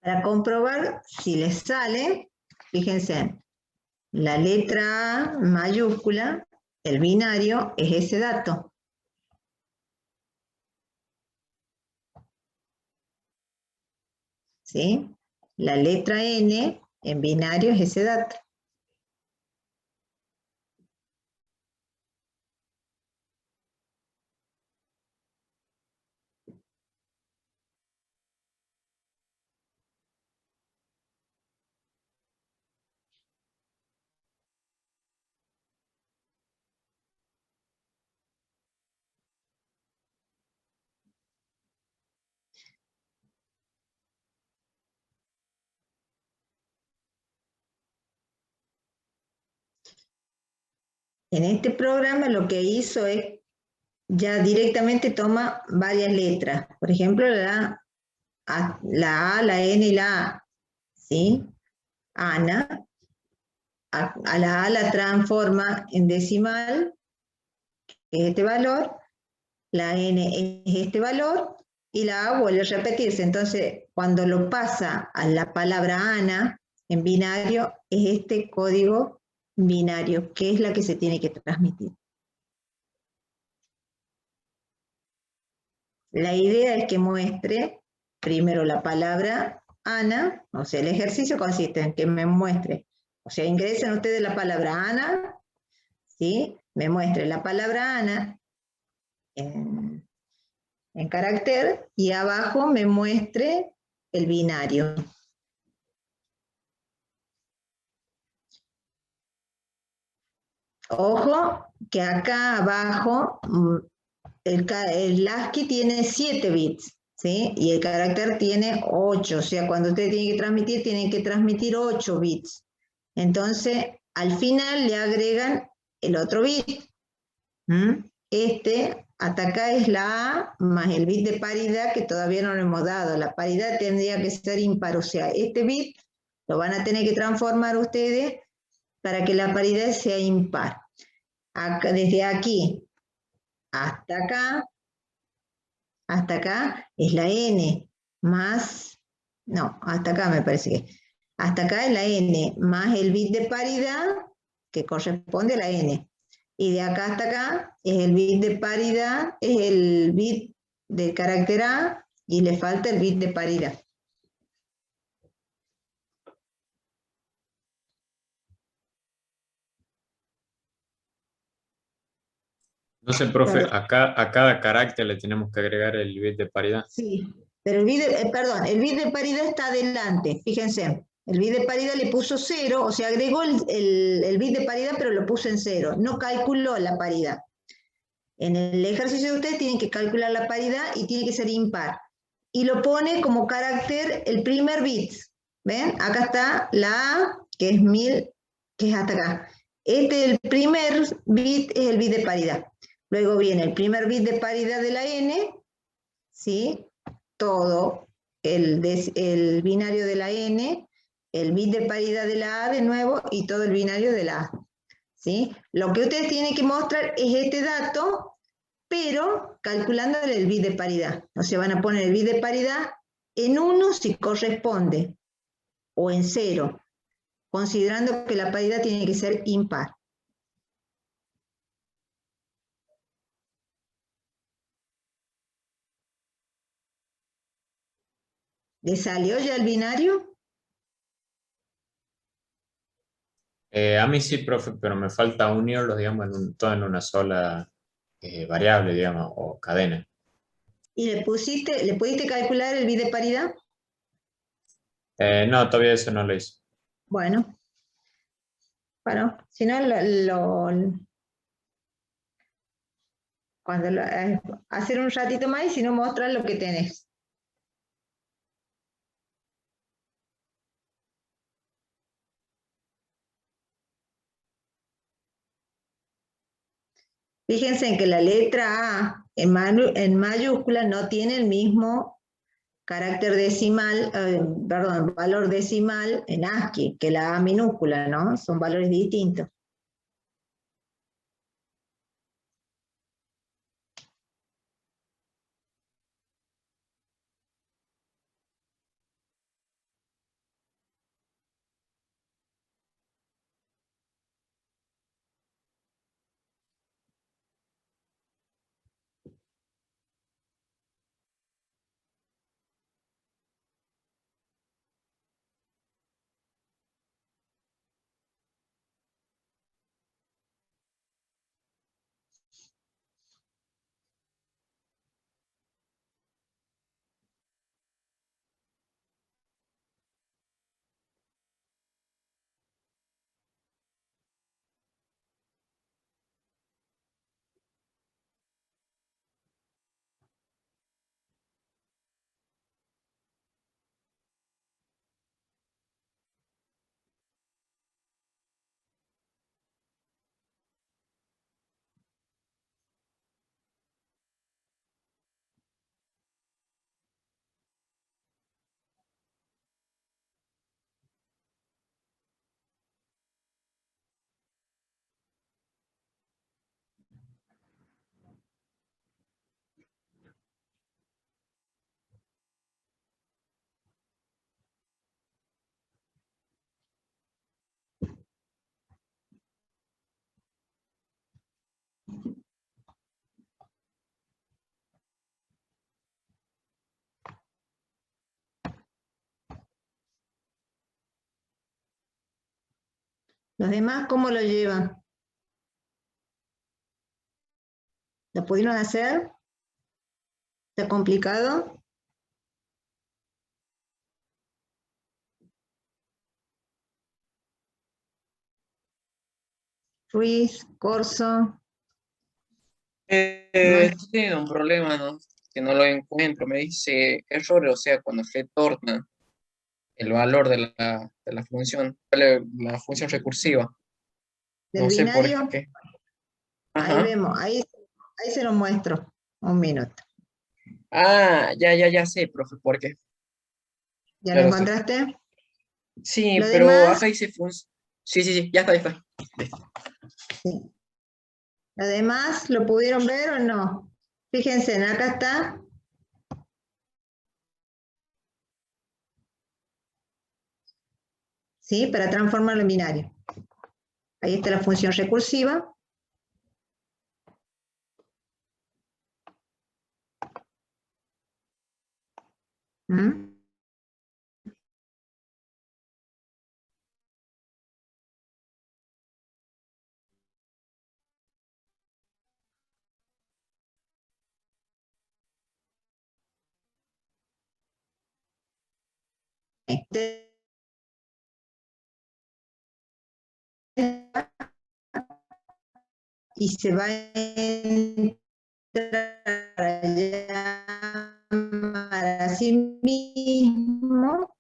Para comprobar si les sale, fíjense, la letra A mayúscula, el binario, es ese dato. ¿Sí? La letra N en binario es ese dato. En este programa lo que hizo es ya directamente toma varias letras. Por ejemplo, la A, la N y la A. ¿Sí? Ana. A la A la transforma en decimal, que es este valor. La N es este valor. Y la A vuelve a repetirse. Entonces, cuando lo pasa a la palabra Ana en binario, es este código binario, que es la que se tiene que transmitir. La idea es que muestre primero la palabra Ana, o sea, el ejercicio consiste en que me muestre, o sea, ingresen ustedes la palabra Ana, ¿sí? Me muestre la palabra Ana en carácter y abajo me muestre el binario. Ojo que acá abajo el ASCII tiene 7 bits, ¿sí? Y el carácter tiene 8, o sea, cuando ustedes tienen que transmitir 8 bits. Entonces, al final le agregan el otro bit. Hasta acá es la A más el bit de paridad que todavía no le hemos dado. La paridad tendría que ser impar, o sea, este bit lo van a tener que transformar ustedes para que la paridad sea impar. Acá, desde aquí hasta acá es la N más, no, hasta acá me parece que, hasta acá es la N más el bit de paridad que corresponde a la N. Y de acá hasta acá es el bit de paridad, es el bit de carácter A y le falta el bit de paridad. No sé, profe, a cada carácter le tenemos que agregar el bit de paridad. Sí, pero el bit de paridad está adelante, fíjense. El bit de paridad le puso 0, o sea, agregó el bit de paridad, pero lo puso en 0. No calculó la paridad. En el ejercicio de ustedes tienen que calcular la paridad y tiene que ser impar. Y lo pone como carácter el primer bit. ¿Ven? Acá está la A, que es 1000, que es hasta acá. El primer bit es el bit de paridad. Luego viene el primer bit de paridad de la N, ¿sí? Todo el binario de la N, el bit de paridad de la A de nuevo y todo el binario de la A. ¿Sí? Lo que ustedes tienen que mostrar es este dato, pero calculando el bit de paridad. O sea, van a poner el bit de paridad en 1 si corresponde, o en 0, considerando que la paridad tiene que ser impar. ¿Le salió ya el binario? A mí sí, profe, pero me falta unirlos, digamos, todo en una sola variable, digamos, o cadena. ¿Y le pudiste calcular el bit de paridad? No, todavía eso no lo hice. Bueno, si no, hacer un ratito más y si no, mostrar lo que tenés. Fíjense en que la letra A en mayúscula no tiene el mismo carácter decimal, valor decimal en ASCII que la A minúscula, ¿no? Son valores distintos. ¿Los demás cómo lo llevan? ¿Lo pudieron hacer? ¿Está complicado? Ruiz, Corso, Estoy teniendo un problema, ¿no? Que no lo encuentro. Me dice error, o sea, cuando retorna el valor de la función, la función recursiva. del No sé por binario. qué. Ahí Ajá. vemos, ahí se lo muestro. Un minuto. Ah, ya sé, profe, por qué. ¿Ya Ya lo lo sé. encontraste? Sí, Lo pero demás, acá dice función. Sí, ya está. Listo. sí. Lo demás, ¿lo pudieron ver o no? Fíjense, acá está. ¿Sí? Para transformarlo en binario. Ahí está la función recursiva. ¿Mm? Este- y se va a entrar a llamar a sí mismo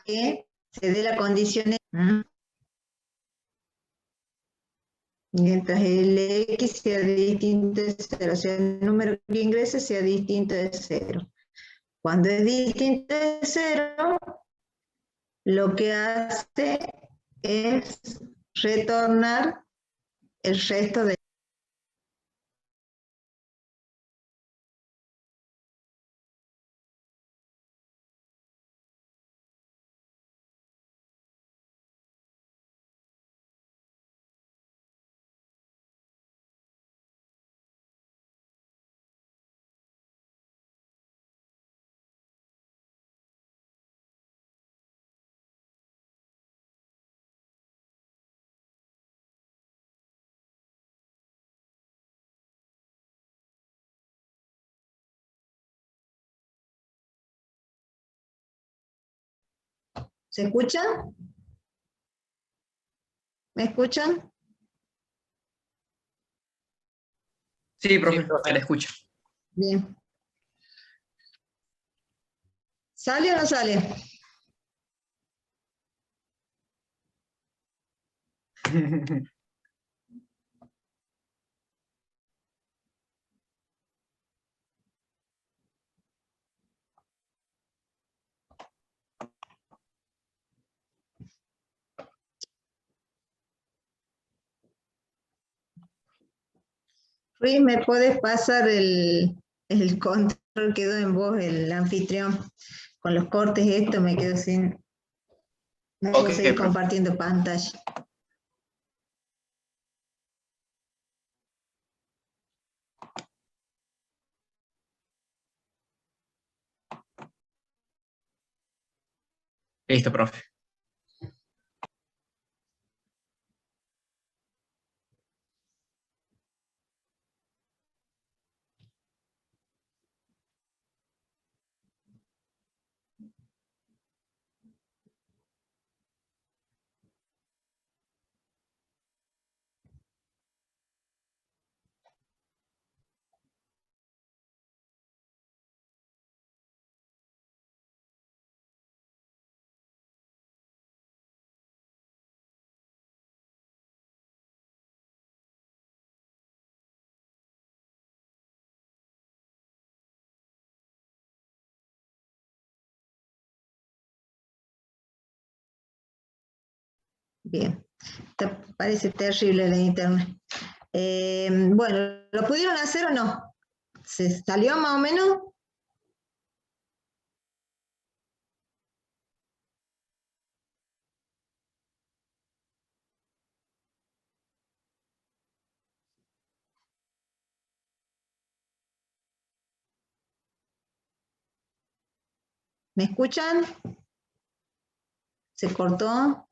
que se dé la condición. Mientras el X sea distinto de 0, o sea, el número que ingrese sea distinto de 0. Cuando es distinto de 0, lo que hace es retornar el resto de... ¿Se escucha? ¿Me escuchan? Sí, Sí, profe, se le profe. escucha. Bien. ¿Sale o no sale? Ruiz, ¿me puedes pasar el control? Quedó en vos, el anfitrión. Con los cortes esto me quedo sin... No Ok, puedo seguir profe. compartiendo pantalla. Listo, profe. Bien. Parece terrible la internet. Bueno, ¿lo pudieron hacer o no? ¿Se salió más o menos? ¿Me escuchan? ¿Se cortó?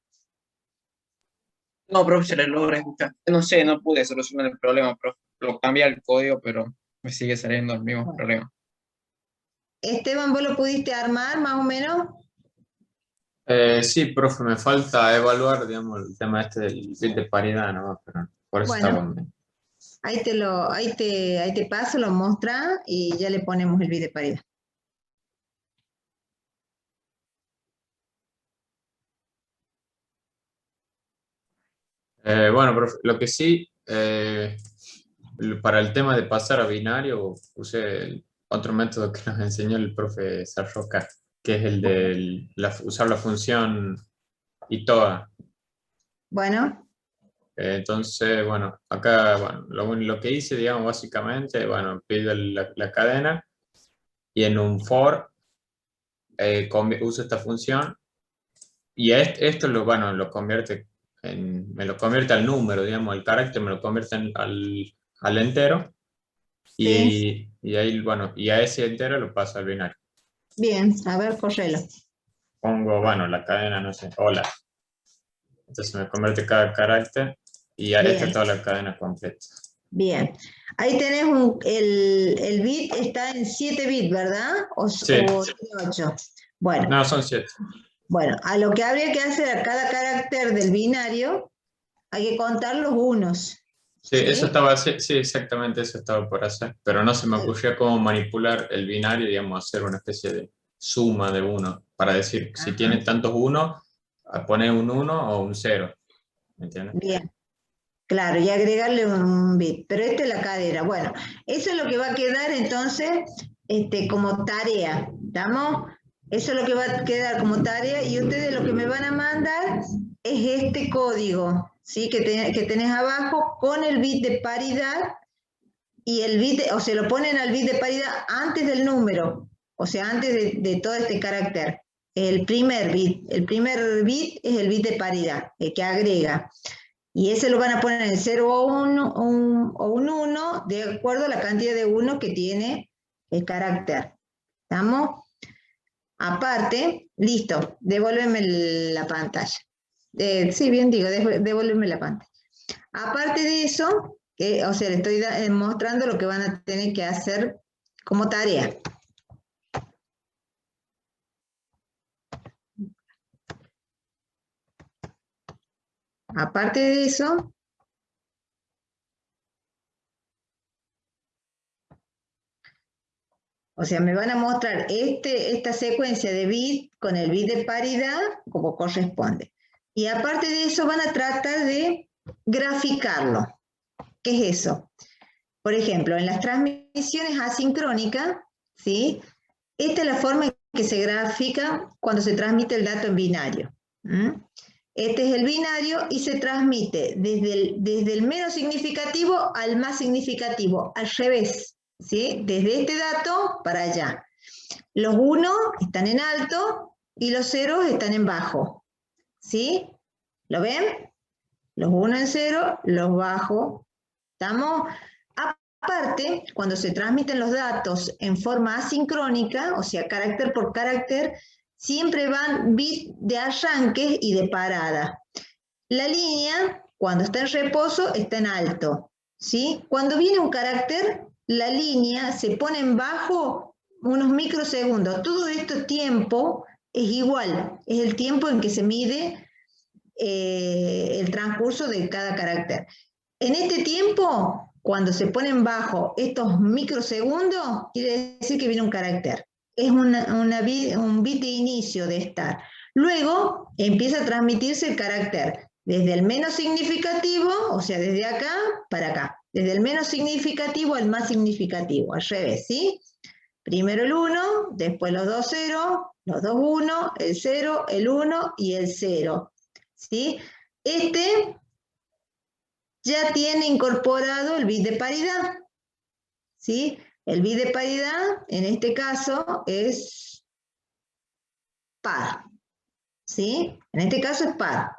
No, profe, se le logra escuchar. No sé, no pude solucionar el problema, profe. Lo cambié el código, pero me sigue saliendo el mismo Bueno. problema. Esteban, ¿vos lo pudiste armar más o menos? Sí, profe, me falta evaluar, digamos, el tema este del bit de paridad, ¿no? Pero por eso estaba Bueno, bien. ahí te paso, lo mostrás y ya le ponemos el bit de paridad. Bueno, profe, lo que sí, para el tema de pasar a binario, usé otro método que nos enseñó el profe Sarroca, que es el de usar la función itoa. Bueno, Entonces, bueno, acá, bueno, lo que hice, digamos, básicamente, bueno, pido la cadena y en un for uso esta función y esto lo, bueno, lo convierte me lo convierte al número, digamos, el carácter me lo convierte al entero sí, y ahí, bueno, y a ese entero lo paso al binario. bien, a ver, correlo. Pongo, bueno, la cadena, no sé, hola. Entonces me convierte cada carácter y ya esta es Bien, toda la cadena completa. bien. Ahí tenés el bit está en 7 bits, ¿verdad? Sí, O 8. Bueno, no, son 7. bueno, a lo que habría que hacer a cada carácter del binario, hay que contar los unos, Sí, eso ¿sí? estaba, sí, sí, exactamente eso estaba por hacer, pero no se me ocurría cómo manipular el binario, digamos, hacer una especie de suma de uno, para decir, si Ajá, tiene tantos unos, a poner un 1 o un 0, ¿me entiendes? bien. Claro, y agregarle un bit. Pero esta es la cadera. Bueno, eso es lo que va a quedar entonces como tarea. ¿Estamos? Eso es lo que va a quedar como tarea y ustedes lo que me van a mandar es este código, ¿sí? Que tenés abajo con el bit de paridad y el bit, o se lo ponen al bit de paridad antes del número, o sea, antes de todo este carácter. El primer bit es el bit de paridad, el que agrega. Y ese lo van a poner en 0 o 1 o un 1 de acuerdo a la cantidad de 1 que tiene el carácter. ¿Estamos? Aparte, listo, devuélveme la pantalla. Sí, bien digo, devuélveme la pantalla. Aparte de eso, o sea, le estoy mostrando lo que van a tener que hacer como tarea. Aparte de eso, o sea, me van a mostrar esta secuencia de bits con el bit de paridad como corresponde. Y aparte de eso van a tratar de graficarlo. ¿Qué es eso? Por ejemplo, en las transmisiones asincrónicas, ¿sí? Esta es la forma en que se grafica cuando se transmite el dato en binario. Este es el binario y se transmite desde el menos significativo al más significativo, al revés, ¿sí? Desde este dato para allá. Los 1 están en alto y los ceros están en bajo, ¿sí? ¿Lo ven? Los 1 en 0, los bajos. ¿Estamos? Aparte, cuando se transmiten los datos en forma asincrónica, o sea, carácter por carácter, siempre van bits de arranque y de parada. La línea, cuando está en reposo, está en alto, ¿sí? Cuando viene un carácter, la línea se pone en bajo unos microsegundos. Todo este tiempo es igual, es el tiempo en que se mide el transcurso de cada carácter. En este tiempo, cuando se ponen bajo estos microsegundos, quiere decir que viene un carácter. Es un bit de inicio de estar. Luego empieza a transmitirse el carácter desde el menos significativo, o sea, desde acá para acá. Desde el menos significativo al más significativo, al revés, ¿sí? Primero el 1, después los dos 0, los dos 1, el 0, el 1 y el 0. ¿Sí? Este ya tiene incorporado el bit de paridad, ¿sí? El bit de paridad, en este caso, es par, ¿sí? En este caso es par,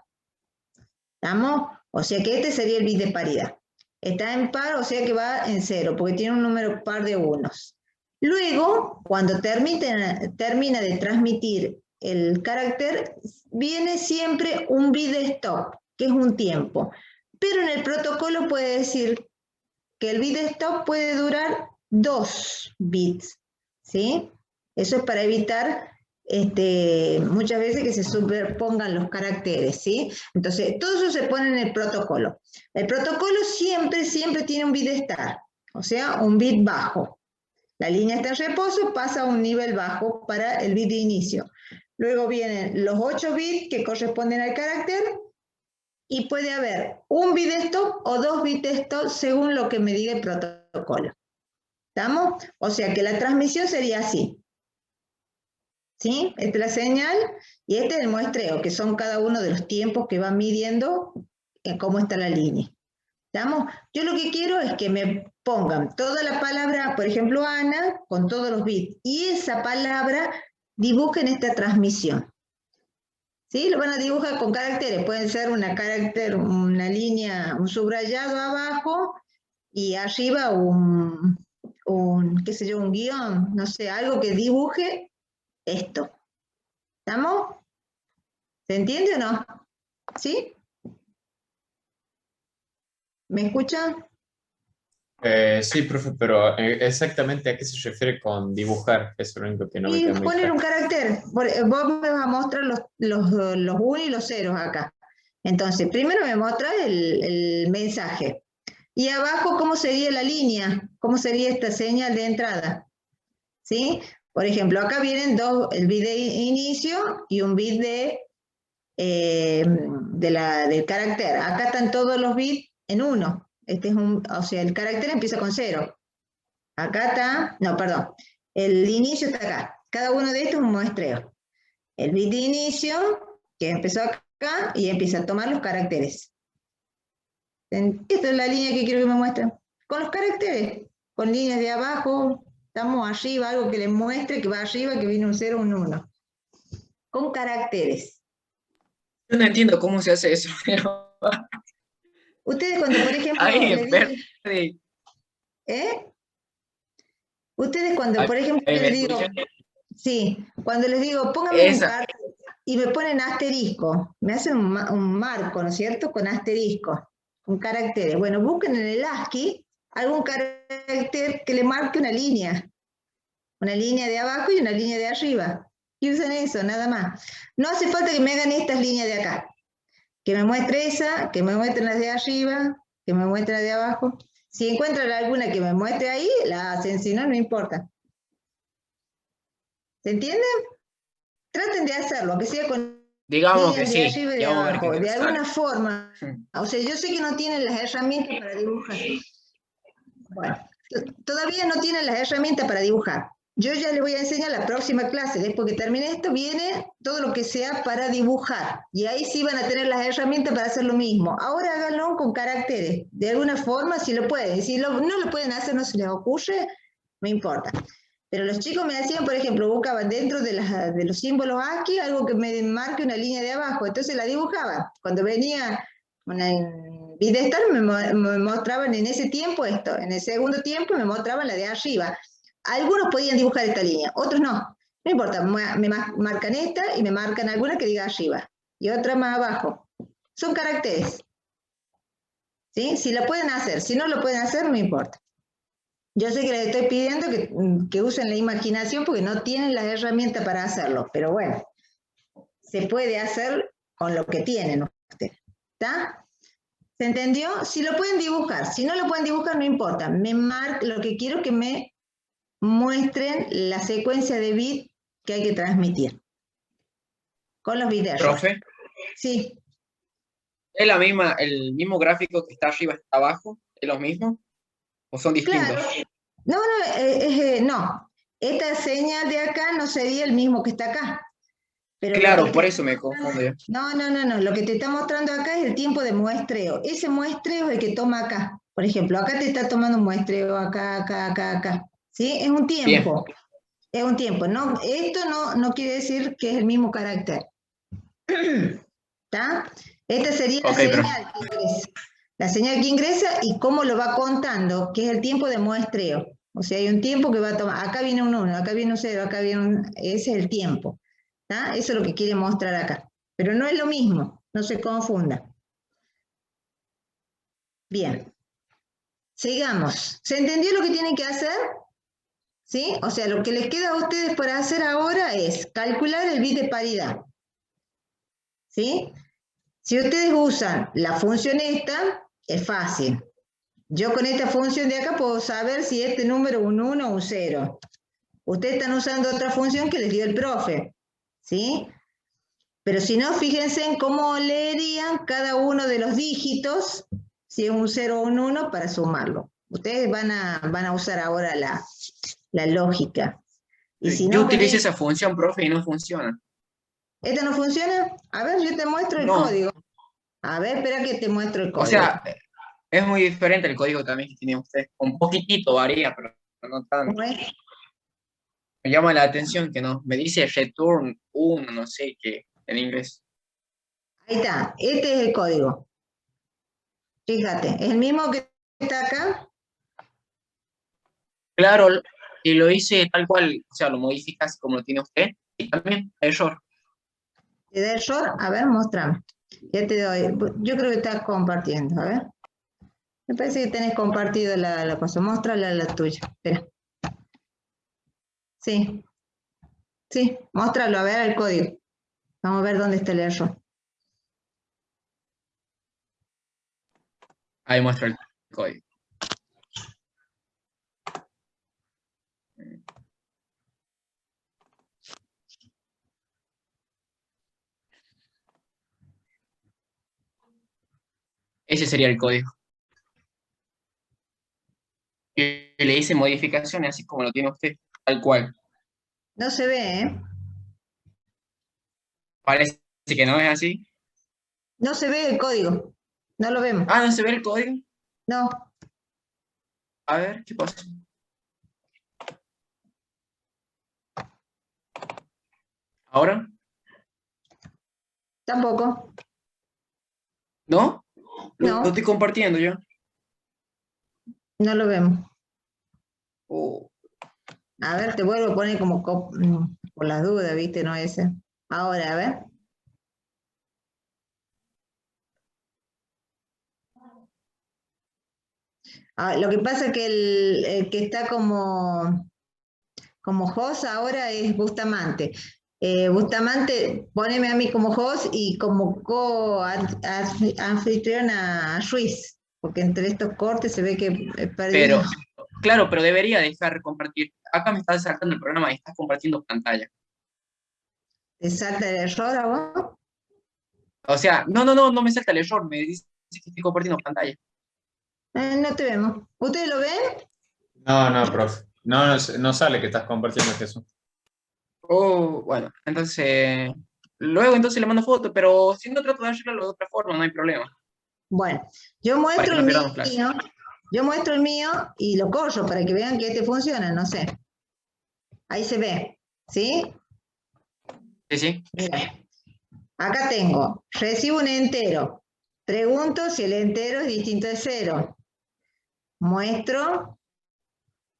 ¿estamos? O sea que este sería el bit de paridad. Está en par, o sea que va en 0, porque tiene un número par de unos. Luego, cuando termina de transmitir el carácter, viene siempre un bit de stop. que es un tiempo. Pero en el protocolo puede decir que el bit stop puede durar 2 bits, ¿sí? Eso es para evitar muchas veces que se superpongan los caracteres, ¿sí? Entonces, todo eso se pone en el protocolo. El protocolo siempre tiene un bit start, o sea, un bit bajo. La línea está en reposo, pasa a un nivel bajo para el bit de inicio. Luego vienen los 8 bits que corresponden al carácter y puede haber un bit stop o 2 bits stop según lo que me diga el protocolo. ¿Estamos? O sea que la transmisión sería así. ¿Sí? Esta es la señal y este es el muestreo, que son cada uno de los tiempos que van midiendo cómo está la línea. ¿Estamos? Yo lo que quiero es que me pongan toda la palabra, por ejemplo, Ana, con todos los bits, y esa palabra dibujen esta transmisión. ¿Sí? Lo van a dibujar con caracteres, pueden ser una línea, un subrayado abajo, y arriba qué sé yo, un guión, no sé, algo que dibuje esto. ¿Estamos? ¿Se entiende o no? ¿Sí? ¿Me escuchan? Sí, profe, pero exactamente a qué se refiere con dibujar, eso es lo único que no me Y queda muy poner claro. un carácter. Vos me vas a mostrar los 1 y los 0 acá. Entonces, primero me muestra el mensaje. Y abajo, ¿cómo sería la línea? ¿Cómo sería esta señal de entrada? ¿Sí? Por ejemplo, acá vienen el bit de inicio y un bit del carácter. Acá están todos los bits en 1. O sea, el carácter empieza con 0. Acá está, no, perdón, el inicio está acá. Cada uno de estos es un muestreo. El bit de inicio, que empezó acá, y empieza a tomar los caracteres. Esta es la línea que quiero que me muestren. Con los caracteres, con líneas de abajo, estamos arriba, algo que les muestre que va arriba, que viene un 0, un 1. Con caracteres. Yo no entiendo cómo se hace eso, pero Ustedes cuando, por ejemplo, ahí le en dicen, verde, ¿eh? Ustedes cuando, por ejemplo, ahí me les digo, escuchan. sí, cuando les digo, pónganme un Esa, cartel y me ponen asterisco, me hacen un marco, ¿no es cierto? Con asterisco, con caracteres. Bueno, busquen en el ASCII algún carácter que le marque una línea de abajo y una línea de arriba. Y usen eso, nada más. No hace falta que me hagan estas líneas de acá. Que me muestre esa, que me muestren las de arriba, que me muestren las de abajo. Si encuentran alguna que me muestre ahí, la hacen, si no, no importa. ¿Se entiende? Traten de hacerlo, aunque sea con digamos que líneas de sí, arriba y de ya vamos a ver abajo. qué De sale. alguna forma. O sea, yo sé que no tienen las herramientas para dibujar. Bueno, todavía no tienen las herramientas para dibujar. Yo ya les voy a enseñar la próxima clase, después que termine esto, viene todo lo que sea para dibujar. Y ahí sí van a tener las herramientas para hacer lo mismo. Ahora háganlo con caracteres. De alguna forma, si lo pueden. Si no lo pueden hacer, no se les ocurre, no importa. Pero los chicos me hacían, por ejemplo, buscaban dentro de los símbolos ASCII algo que me marque una línea de abajo. Entonces la dibujaban. Cuando venía una bidestar me mostraban en ese tiempo esto. En el segundo tiempo me mostraban la de arriba. Algunos podían dibujar esta línea, otros no. No importa, me marcan esta y me marcan alguna que diga arriba. Y otra más abajo. Son caracteres. ¿Sí? Si lo pueden hacer, si no lo pueden hacer, no importa. Yo sé que les estoy pidiendo que usen la imaginación porque no tienen las herramientas para hacerlo, pero bueno, se puede hacer con lo que tienen ustedes. ¿Está? ¿Se entendió? Si lo pueden dibujar, si no lo pueden dibujar, no importa. Lo que quiero que me muestren la secuencia de bits que hay que transmitir. Con los bits de error. Profe, Sí. ¿es el mismo gráfico que está arriba está abajo? ¿Es lo mismo? ¿O son distintos? Claro. No. Esta señal de acá no sería el mismo que está acá. Pero Claro, por eso me confundo yo. No. Lo que te está mostrando acá es el tiempo de muestreo. Ese muestreo es el que toma acá. Por ejemplo, acá te está tomando un muestreo, acá. ¿Sí? Es un tiempo. Bien. Es un tiempo. No, esto no quiere decir que es el mismo carácter. ¿Está? Esta sería la señal que ingresa. La señal que ingresa y cómo lo va contando, que es el tiempo de muestreo. O sea, hay un tiempo que va a tomar. Acá viene un 1, acá viene un 0, acá viene un... Ese es el tiempo. ¿Está? Eso es lo que quiere mostrar acá. Pero no es lo mismo, no se confunda. Bien. Sigamos. ¿Se entendió lo que tienen que hacer? ¿Sí? O sea, lo que les queda a ustedes por hacer ahora es calcular el bit de paridad. ¿Sí? Si ustedes usan la función esta, es fácil. Yo con esta función de acá puedo saber si este número es un 1 o un 0. Ustedes están usando otra función que les dio el profe. ¿Sí? Pero si no, fíjense en cómo leerían cada uno de los dígitos, si es un 0 o un 1, para sumarlo. Ustedes van a usar ahora la lógica. Y si Yo no, utilicé esa función, profe, y no funciona. ¿esta no funciona? A ver, yo te muestro el No. código. A ver, espera que te muestro el código. O sea, es muy diferente el código también que tiene usted. Un poquitito varía, pero no tanto. ¿Cómo es? Me llama la atención que no. Me dice return 1, no sé qué, en inglés. Ahí está, este es el código. Fíjate, es el mismo que está acá. Claro, y lo hice tal cual, o sea, lo modificas como lo tiene usted, y también error. ¿Te da error? A ver, muéstrame. Ya te doy. Yo creo que estás compartiendo, a ver. Me parece que tenés compartido la cosa. Muéstrala la tuya. Espera. Sí. Sí, muéstralo, a ver el código. Vamos a ver dónde está el error. Ahí muestra el código. Ese sería el código. Y le hice modificaciones así como lo tiene usted, tal cual. No se ve, ¿eh? Parece que no es así. No se ve el código. No lo vemos. Ah, ¿no se ve el código? No, A ver, ¿qué pasa? ¿Ahora? tampoco. ¿No? Lo No, estoy compartiendo yo. no lo vemos. Oh, A ver, te vuelvo a poner como por las dudas, ¿viste? No ese. Ahora, a ver. Ah, lo que pasa es que el que está como host ahora es Bustamante. Bustamante, poneme a mí como host y como co-anfitrión a Ruiz, porque entre estos cortes se ve que perdí. pero, claro, pero debería dejar compartir. Acá me estás saltando el programa y estás compartiendo pantalla. ¿Te salta el error a vos? O sea, no me salta el error, me dice que estoy compartiendo pantalla. No te vemos. ¿Ustedes lo ven? No, profe. No sale que estás compartiendo, Jesús. Oh, bueno, entonces, luego entonces le mando foto, pero si no trato de hacerlo de otra forma, no hay problema. Bueno, yo Para muestro que el no perdamos clase. mío. Yo muestro el mío y lo corro para que vean que este funciona, no sé. Ahí se ve, ¿sí? Sí, sí. Mira, acá tengo, recibo un entero. Pregunto si el entero es distinto de 0. Muestro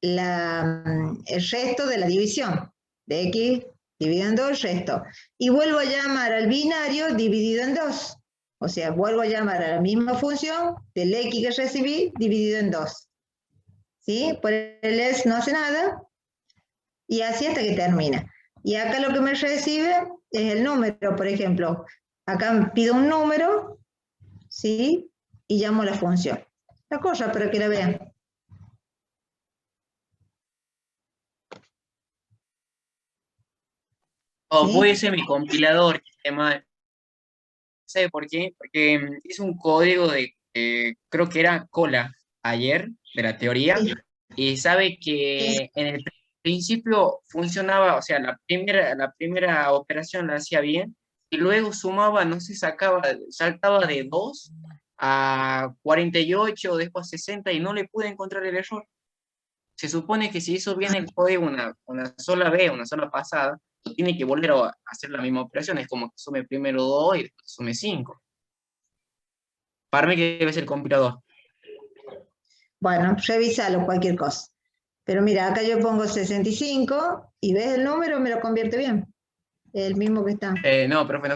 el resto de la división. De x dividido en 2, el resto. Y vuelvo a llamar al binario dividido en 2. O sea, vuelvo a llamar a la misma función del x que recibí dividido en 2. ¿Sí? Por el else no hace nada. Y así hasta que termina. Y acá lo que me recibe es el número, por ejemplo. Acá pido un número, ¿sí? Y llamo la función. La cosa para que la vean. O ¿Sí? puede ser mi compilador que esté mal. ¿Sabe por qué? Porque hice un código de, creo que era cola ayer, de la teoría, Sí. y sabe que en el principio funcionaba, o sea, la primera operación la hacía bien, y luego sumaba, no sé, saltaba de 2 a 48, después 60, y no le pude encontrar el error. Se supone que si hizo bien el código una sola vez, una sola pasada, no tiene que volver a hacer la misma operación, es como que sume primero 2 y después sume 5. Para mí que debe ser el compilador. Bueno, revísalo, cualquier cosa. Pero mira, acá yo pongo 65 y ves el número, me lo convierte bien. El mismo que está. No, profe,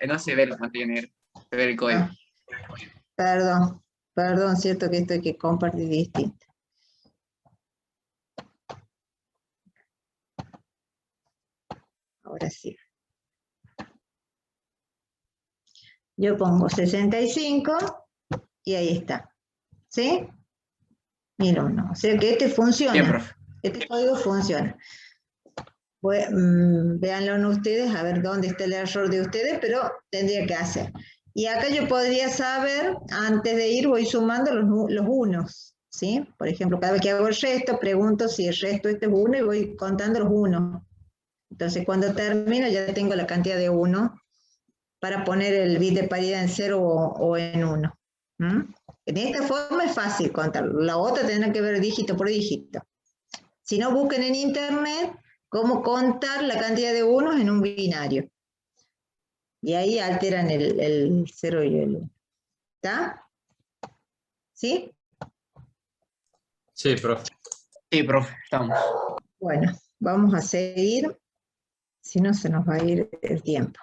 no se ve la pantalla negra, se ve el código. Ah, perdón. Perdón, cierto que esto hay que compartir distinto. Ahora sí. Yo pongo 65 y ahí está. ¿Sí? 1001. O sea que este funciona. Bien, profe. Este código funciona. Véanlo ustedes a ver dónde está el error de ustedes, pero tendría que hacer. Y acá yo podría saber, antes de ir, voy sumando los unos, ¿sí? Por ejemplo, cada vez que hago el resto, pregunto si el resto este es 1 y voy contando los unos. Entonces, cuando termino, ya tengo la cantidad de 1 para poner el bit de paridad en 0 o en 1. En esta forma es fácil contarlo. La otra tendrá que ver dígito por dígito. Si no, busquen en internet cómo contar la cantidad de unos en un binario. Y ahí alteran el 0 y el 1. ¿Está? ¿Sí? Sí, profe. Sí, profe, estamos. Bueno, vamos a seguir. Si no, se nos va a ir el tiempo.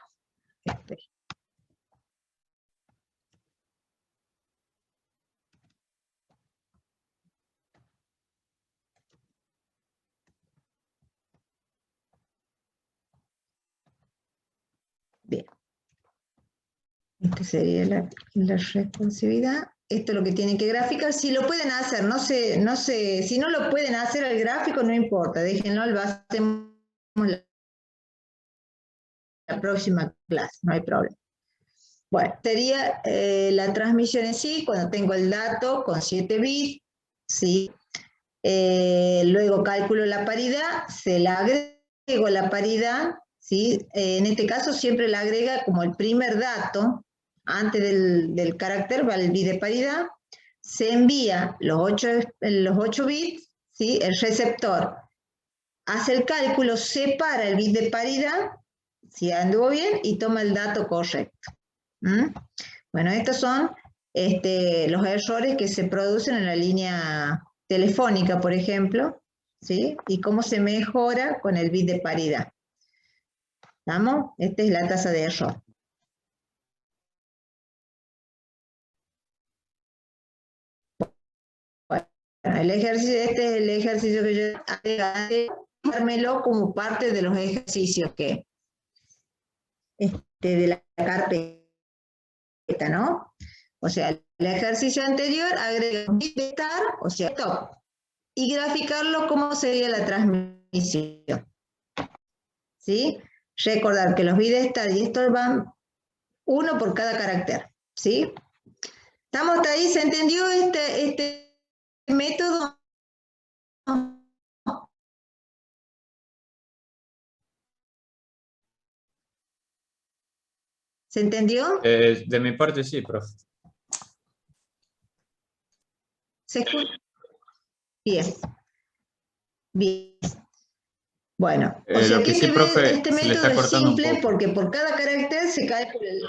Bien. Esta sería la responsividad. Esto es lo que tienen que graficar. Si lo pueden hacer, no sé, si no lo pueden hacer al gráfico, no importa, déjenlo, lo hacemos la próxima clase, no hay problema. Bueno, sería la transmisión en sí, cuando tengo el dato con 7 bits, ¿sí? Luego calculo la paridad, se la agrego la paridad, ¿sí? En este caso siempre la agrega como el primer dato, antes del carácter va el bit de paridad, se envía los 8 bits, ¿sí? El receptor hace el cálculo, separa el bit de paridad, si anduvo bien, y toma el dato correcto. Bueno, estos son los errores que se producen en la línea telefónica, por ejemplo, ¿sí? Y cómo se mejora con el bit de paridad. ¿Vamos? Esta es la tasa de error. Bueno, este es el ejercicio que yo agregué, dármelo como parte de los ejercicios que de la carpeta, ¿no? O sea, el ejercicio anterior agrega un bit de estar, o sea, top, y graficarlo como sería la transmisión. ¿Sí? Recordar que los bits de estar y estos van uno por cada carácter. ¿Sí? ¿Estamos hasta ahí? ¿Se entendió este método? ¿Se entendió? De mi parte sí, profe. ¿Se escucha? Bien. Bien. Bueno, o sea Lo que sí, este profe, se le método está es cortando un simple poco. porque por cada carácter se calcula el...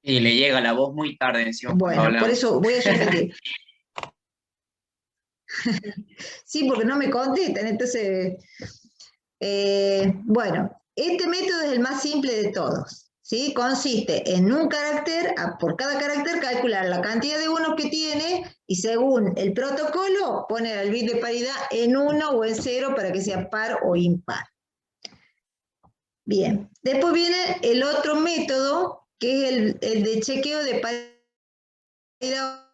Y le llega la voz muy tarde encima cuando Bueno, por hablamos. eso voy a repetir. Sí, porque no me contestan, entonces... bueno, este método es el más simple de todos, ¿sí? Consiste en un carácter, por cada carácter calcular la cantidad de unos que tiene y según el protocolo poner el bit de paridad en 1 o en 0 para que sea par o impar. Bien, después viene el otro método que es el de chequeo de paridad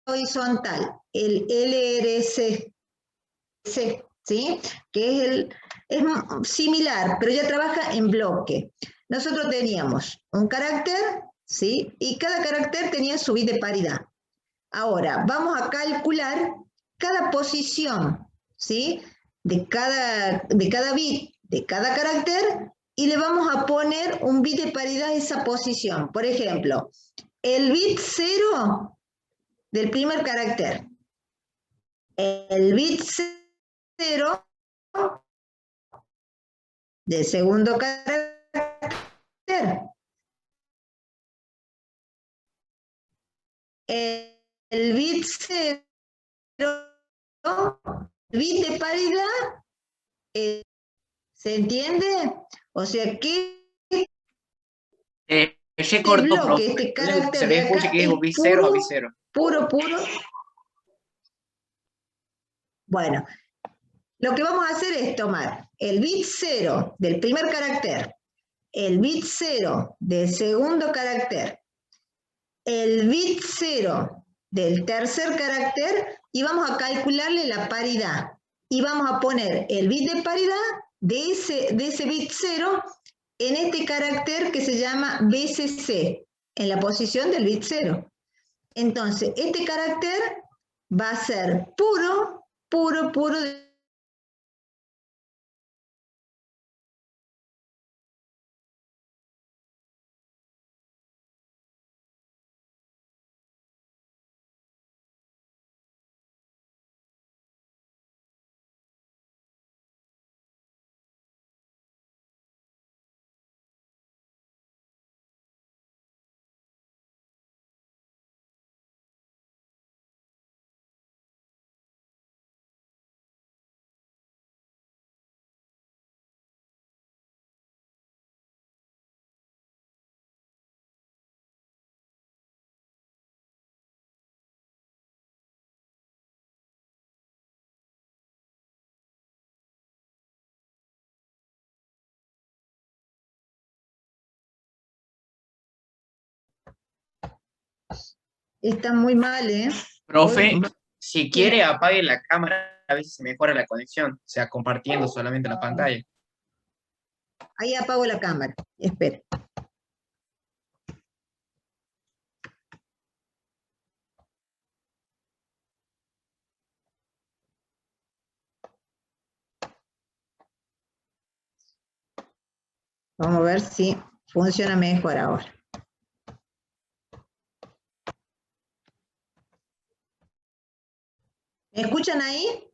horizontal, el LRC, ¿sí? Que es similar, pero ya trabaja en bloque. Nosotros teníamos un carácter, ¿sí? Y cada carácter tenía su bit de paridad. Ahora, vamos a calcular cada posición, ¿sí? De cada bit, de cada carácter, y le vamos a poner un bit de paridad a esa posición. Por ejemplo, el bit 0 del primer carácter, el bit 0 del segundo carácter, el bit 0, el bit de paridad, ¿se entiende? O sea que se cortó, bloque, profe. este carácter Se de le escucha acá que dijo es bit 0 a puro, bit 0. puro. Bueno, lo que vamos a hacer es tomar el bit 0 del primer carácter, el bit 0 del segundo carácter, el bit 0 del tercer carácter y vamos a calcularle la paridad. Y vamos a poner el bit de paridad de ese bit 0 en este carácter que se llama BCC, en la posición del bit 0. Entonces, este carácter va a ser puro. Está muy mal, ¿eh? Profe, Hoy, si quiere apague la cámara, a ver si se mejora la conexión, o sea, compartiendo solamente la pantalla. ahí apago la cámara. Espera. Vamos a ver si funciona mejor ahora. ¿Me escuchan ahí?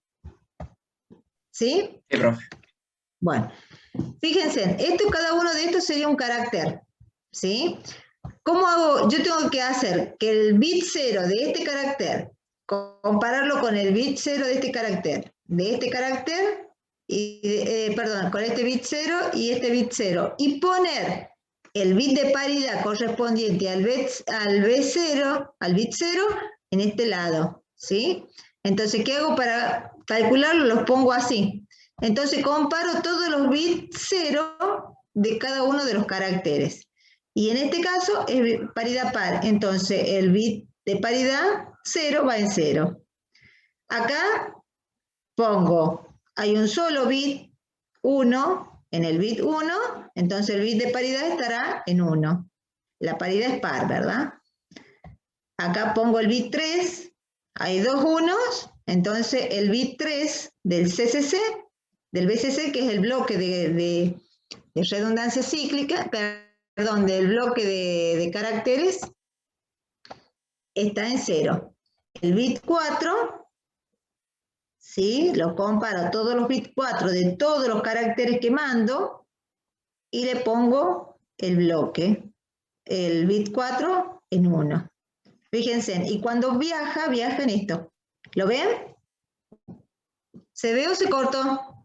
¿Sí? Sí, profe. Bueno, fíjense, cada uno de estos sería un carácter, ¿sí? ¿Cómo hago? Yo tengo que hacer que el bit 0 de este carácter, compararlo con el bit 0 de este carácter, perdón, con este bit 0 y este bit 0, y poner el bit de paridad correspondiente al bit 0 en este lado, ¿sí? Entonces, ¿qué hago para calcularlo? Los pongo así. Entonces, comparo todos los bits 0 de cada uno de los caracteres. Y en este caso es paridad par. Entonces, el bit de paridad 0 va en 0. Acá pongo, hay un solo bit, 1, en el bit 1, entonces el bit de paridad estará en 1. La paridad es par, ¿verdad? Acá pongo el bit 3, hay dos unos, entonces el bit 3 del CCC, del BCC, que es el bloque de redundancia cíclica, perdón, del bloque de caracteres, está en 0. El bit 4, ¿sí? Lo comparo todos los bits 4 de todos los caracteres que mando y le pongo el bloque, el bit 4 en 1. Fíjense, y cuando viaja en esto. ¿Lo ven? ¿Se ve o se cortó?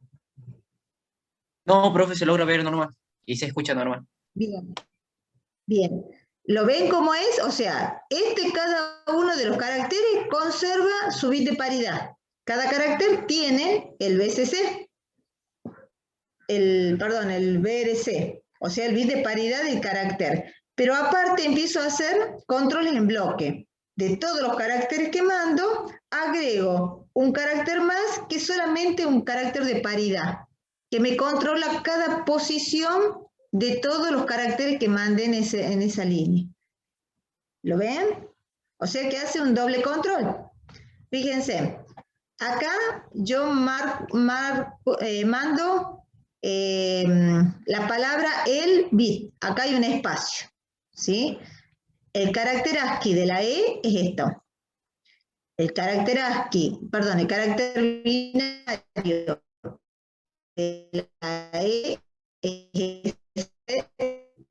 No, profe, se logra ver normal y se escucha normal. Bien. Bien. ¿Lo ven cómo es? O sea, cada uno de los caracteres conserva su bit de paridad. Cada carácter tiene el BCC, el BRC, o sea, el bit de paridad del carácter. Pero aparte empiezo a hacer controles en bloque. De todos los caracteres que mando, agrego un carácter más que es solamente un carácter de paridad, que me controla cada posición de todos los caracteres que mandé en esa línea. ¿Lo ven? O sea que hace un doble control. Fíjense, acá yo mando la palabra el bit. Acá hay un espacio, ¿sí? El carácter ASCII de la E es esto. El carácter binario de la E es este,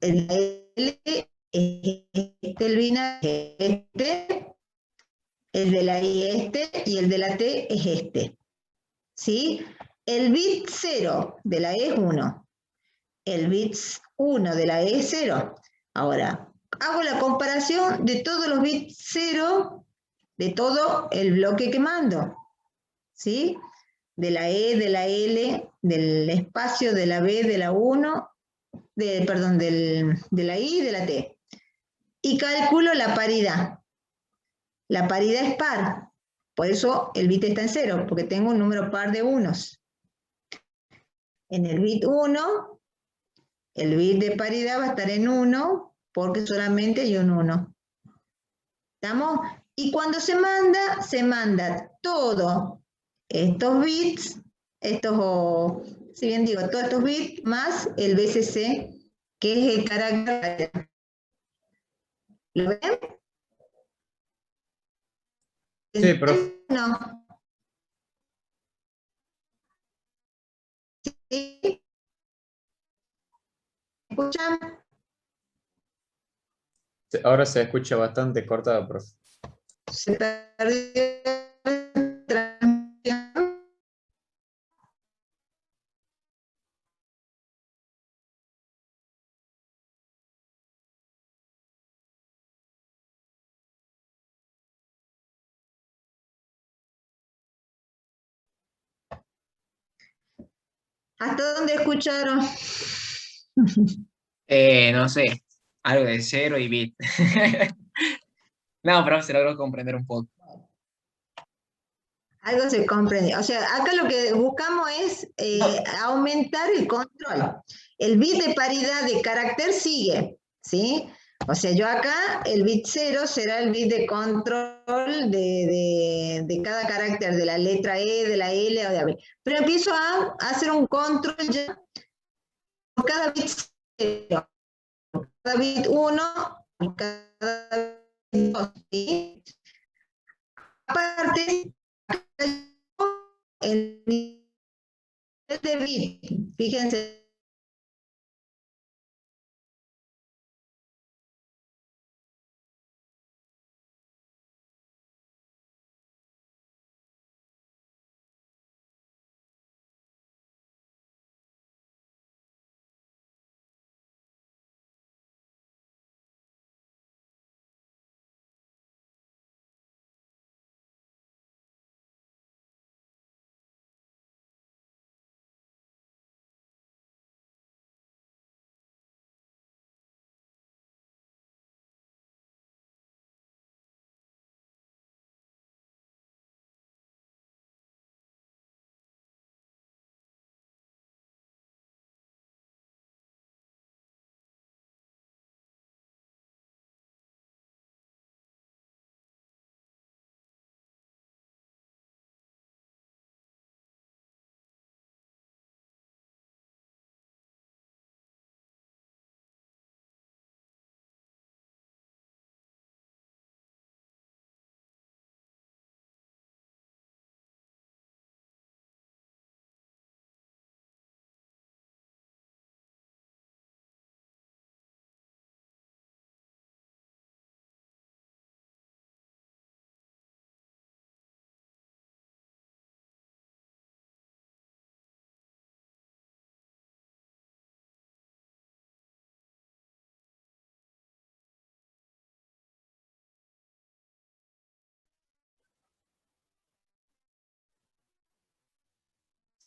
el L es este, el binario es este, el de la I este y el de la T es este. ¿Sí? El bit 0 de la E es 1. El bit 1 de la E es 0. Ahora, hago la comparación de todos los bits 0 de todo el bloque que mando, ¿sí? De la E, de la L, del espacio, de la B, de la 1, perdón, de la I y de la T. Y calculo la paridad. La paridad es par, por eso el bit está en 0, porque tengo un número par de unos. En el bit 1, el bit de paridad va a estar en 1, porque solamente hay un 1. ¿Estamos? Y cuando se manda todo estos bits, si bien digo, todos estos bits más el BCC, que es el carácter. ¿Lo ven? Sí, profe. No. ¿Sí? ¿Escuchan? Ahora se escucha bastante cortado, profe. Se perdió la transmisión. ¿Hasta dónde escucharon? No sé, algo de 0 y bit. No, pero se logró comprender un poco. Algo se comprende. O sea, acá lo que buscamos es aumentar el control. El bit de paridad de carácter sigue, ¿sí? O sea, yo acá, el bit 0 será el bit de control de cada carácter, de la letra E, de la L o de la B. Pero empiezo a hacer un control ya por cada bit 0, cada bit 1, cada bit 2, ¿sí? Aparte, el nivel de bit, fíjense.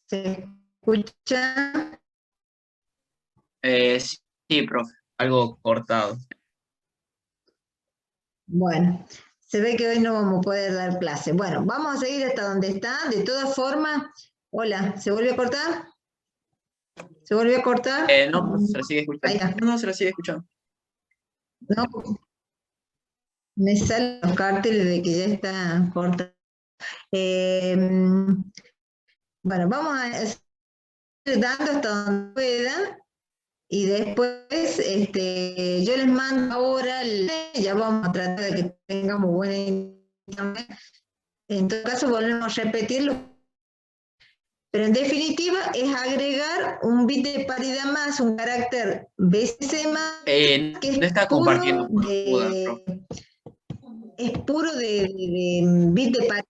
¿Se escucha? Sí, profe, algo cortado. Bueno, se ve que hoy no vamos a poder dar clase. Bueno, vamos a seguir hasta donde está. De todas formas, hola, ¿se volvió a cortar? ¿Se volvió a cortar? No, profe, se la sigue Ahí escuchando. está. No, se la sigue escuchando. No, me salen los carteles de que ya está cortado. Bueno, vamos a seguir dando hasta donde pueda. Y después yo les mando ahora, ya vamos a tratar de que tengamos buena internet. En todo caso, volvemos a repetirlo. Pero en definitiva es agregar un bit de paridad más, un carácter BCC más, que No está compartiendo por la duda, profe. es puro de bit de paridad.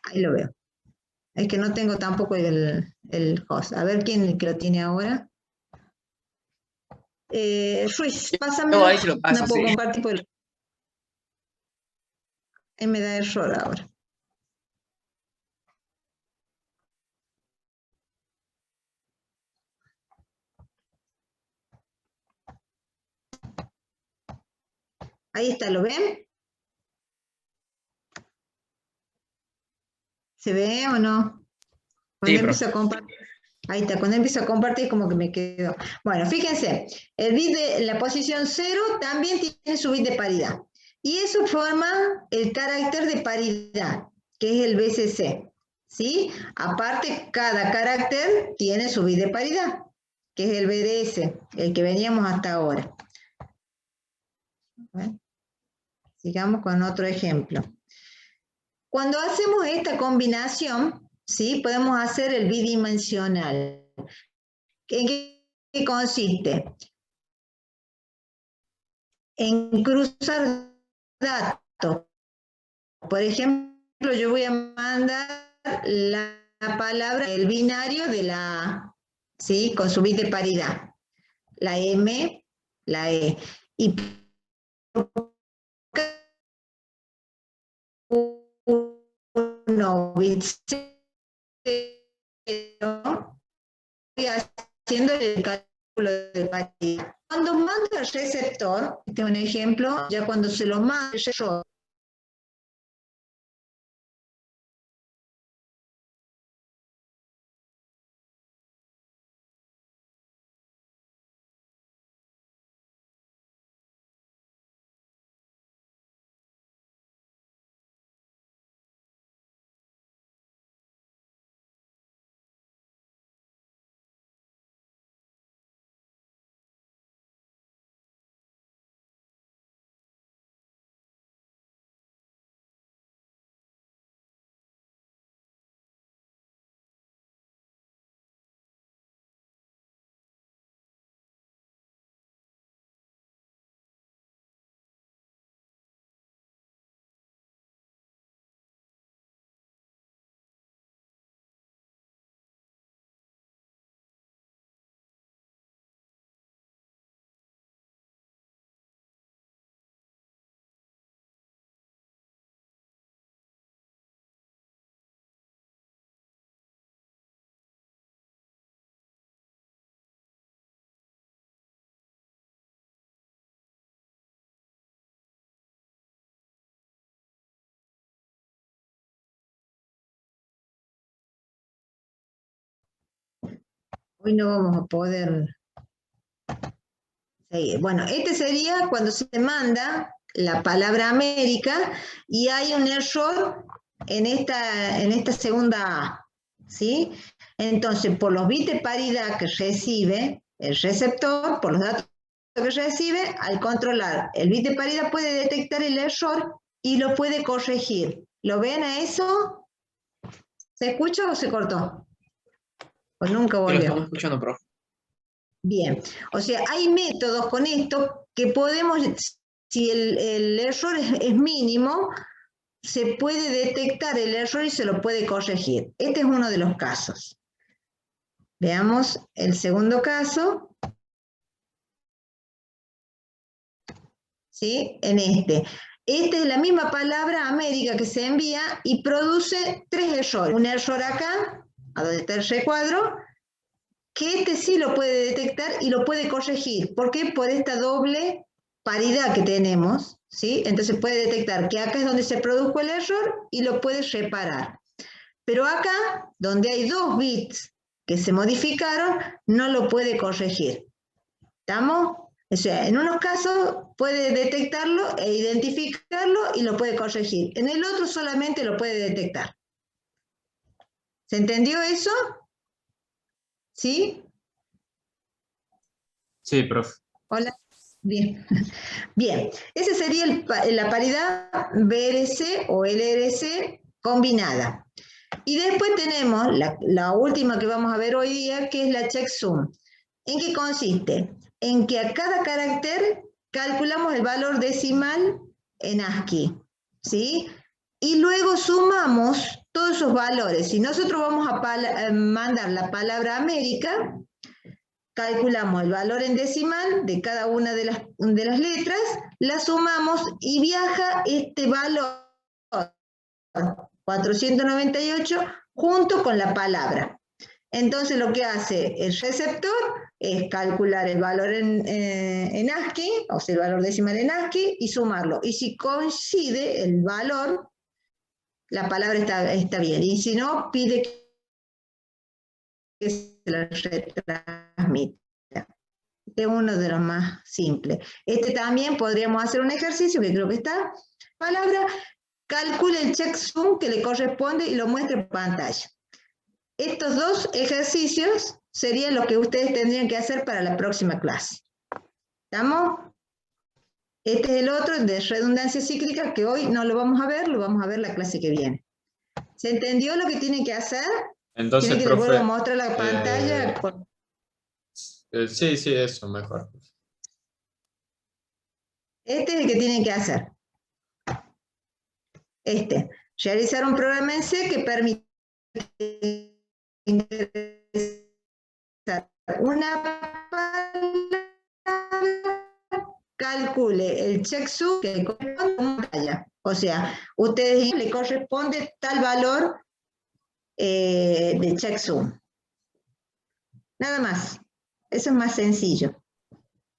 Ahí lo veo. Es que no tengo tampoco el host. A ver quién que lo tiene ahora. Ruiz, No, pásamelo. ahí se lo paso, No puedo sí. compartir porque ahí me da error ahora. Ahí está, ¿lo ven? ¿Se ve o no? Cuando Sí, profe. empiezo a compartir. Ahí está, cuando empiezo a compartir como que me quedo. Bueno, fíjense, el bit de la posición 0 también tiene su bit de paridad. Y eso forma el carácter de paridad, que es el BCC. ¿Sí? Aparte, cada carácter tiene su bit de paridad, que es el BDS, el que veníamos hasta ahora. Bueno, sigamos con otro ejemplo. Cuando hacemos esta combinación, ¿sí? Podemos hacer el bidimensional. ¿En qué consiste? En cruzar datos. Por ejemplo, yo voy a mandar la palabra, el binario de la A, ¿sí? Con su bit de paridad. La M, la E. Y uno bit 0, voy haciendo el cálculo de paridad. Cuando mando al receptor, este es un ejemplo, ya cuando se lo mando al receptor, hoy no vamos a poder seguir. Bueno, este sería cuando se manda la palabra América y hay un error en esta segunda A, ¿sí? Entonces, por los bits de paridad que recibe el receptor, por los datos que recibe, al controlar el bit de paridad puede detectar el error y lo puede corregir. ¿Lo ven a eso? ¿Se escucha o se cortó? ¿O nunca Sí, lo volvió? estamos escuchando, profe. Bien, o sea, hay métodos con esto que podemos, si el error es mínimo, se puede detectar el error y se lo puede corregir. Este es uno de los casos. Veamos el segundo caso. ¿Sí? En este. Esta es la misma palabra América que se envía y produce 3 errores. Un error acá, a donde está el recuadro, que este sí lo puede detectar y lo puede corregir. ¿Por qué? Por esta doble paridad que tenemos, ¿sí? Entonces puede detectar que acá es donde se produjo el error y lo puede reparar. Pero acá, donde hay 2 bits que se modificaron, no lo puede corregir. ¿Estamos? O sea, en unos casos puede detectarlo e identificarlo y lo puede corregir. En el otro solamente lo puede detectar. ¿Se entendió eso? ¿Sí? Sí, profe. Hola. Bien. Bien. Esa sería la paridad BRC o LRC combinada. Y después tenemos la última que vamos a ver hoy día, que es la checksum. ¿En qué consiste? En que a cada carácter calculamos el valor decimal en ASCII, ¿sí? Y luego sumamos todos esos valores. Si nosotros vamos a mandar la palabra América, calculamos el valor en decimal de cada una de las letras, la sumamos y viaja este valor 498 junto con la palabra. Entonces lo que hace el receptor es calcular el valor en ASCII, o sea, el valor decimal en ASCII, y sumarlo. Y si coincide el valor, la palabra está bien. Y si no, pide que se la retransmita. Este es uno de los más simples. Este también podríamos hacer un ejercicio, que creo que está, palabra, calcule el checksum que le corresponde y lo muestre en pantalla. Estos dos ejercicios serían lo que ustedes tendrían que hacer para la próxima clase. ¿Estamos? Este es el otro de redundancia cíclica, que hoy no lo vamos a ver, lo vamos a ver la clase que viene. ¿Se entendió lo que tienen que hacer? Entonces, ¿Tienen que profe, les vuelvo a mostrar la pantalla? sí, eso, mejor. Este es el que tienen que hacer. Realizar un programa en C que permite ingresar una palabra, calcule el checksum que le corresponde a una pantalla. O sea, ustedes le corresponde tal valor de checksum. Nada más. Eso es más sencillo.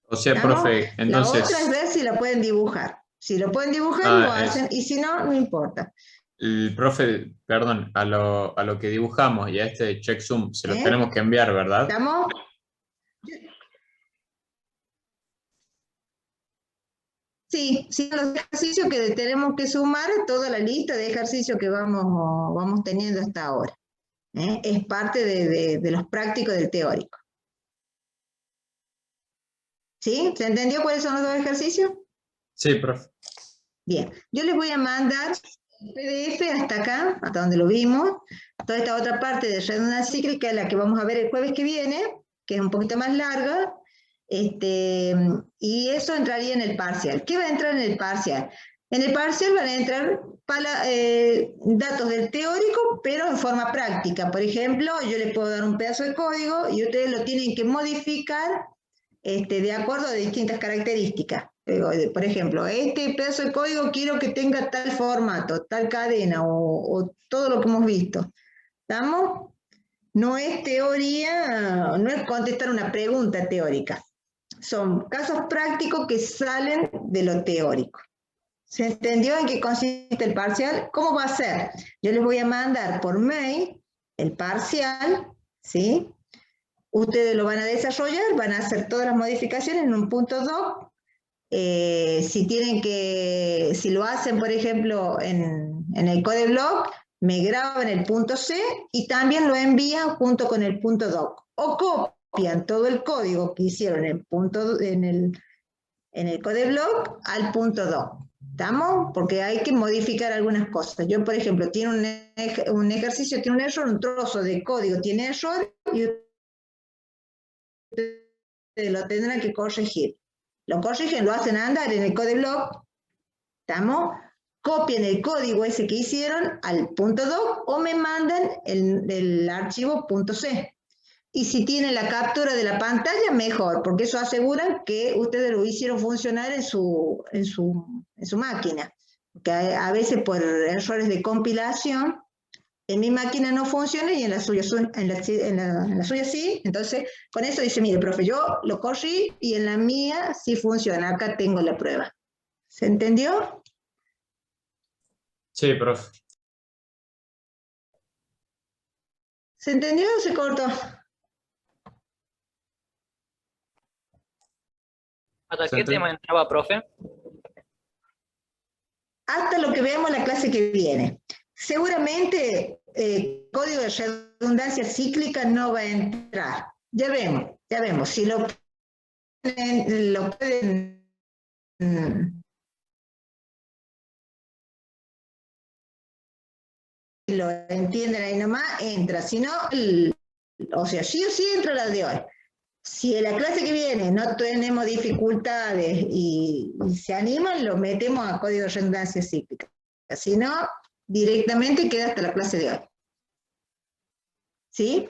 O sea, ¿Estamos? profe, entonces... La otra es ver si la pueden dibujar. Si lo pueden dibujar, lo hacen, y si no, no importa. El profe, perdón, a lo que dibujamos y a este checksum se lo tenemos que enviar, ¿verdad? ¿Estamos? Sí, los ejercicios que tenemos que sumar a toda la lista de ejercicios que vamos teniendo hasta ahora. Es parte de los prácticos del teórico. ¿Sí? ¿Se entendió cuáles son los dos ejercicios? Sí, profe. Bien, yo les voy a mandar el PDF hasta acá, hasta donde lo vimos. Toda esta otra parte de redundancia cíclica es la que vamos a ver el jueves que viene, que es un poquito más larga. Y eso entraría en el parcial. ¿Qué va a entrar en el parcial? En el parcial van a entrar datos del teórico, pero en forma práctica. Por ejemplo, yo les puedo dar un pedazo de código y ustedes lo tienen que modificar de acuerdo a distintas características. Por ejemplo, este pedazo de código quiero que tenga tal formato, tal cadena o todo lo que hemos visto. ¿Estamos? No es teoría, no es contestar una pregunta teórica. Son casos prácticos que salen de lo teórico. ¿Se entendió en qué consiste el parcial? ¿Cómo va a ser? Yo les voy a mandar por mail el parcial, ¿sí? Ustedes lo van a desarrollar, van a hacer todas las modificaciones en un punto doc. Si lo hacen, por ejemplo, en el CodeBlock, me graban el punto C y también lo envían junto con el punto doc. O copian todo el código que hicieron en el CodeBlock al punto doc. ¿Estamos? Porque hay que modificar algunas cosas. Yo, por ejemplo, tiene un ejercicio, tiene un error, un trozo de código tiene error y lo tendrán que corregir. Lo corrigen, lo hacen andar en el CodeBlock. ¿Estamos? Copian el código ese que hicieron al punto doc o me mandan el archivo .c. Y si tienen la captura de la pantalla, mejor, porque eso asegura que ustedes lo hicieron funcionar en su máquina. Porque a veces por errores de compilación, en mi máquina no funciona y en la suya sí. Entonces, con eso dice, mire, profe, yo lo corrí y en la mía sí funciona. Acá tengo la prueba. ¿Se entendió? Sí, profe. ¿Se entendió o se cortó? ¿Hasta qué tema entraba, profe? Hasta lo que veamos en la clase que viene. Seguramente código de redundancia cíclica no va a entrar. Ya vemos. Si lo pueden lo entienden ahí nomás, entra. Si no, o sea, sí o sí entra la de hoy. Si en la clase que viene no tenemos dificultades y se animan, lo metemos a código de redundancia cíclica. Si no, directamente queda hasta la clase de hoy. ¿Sí?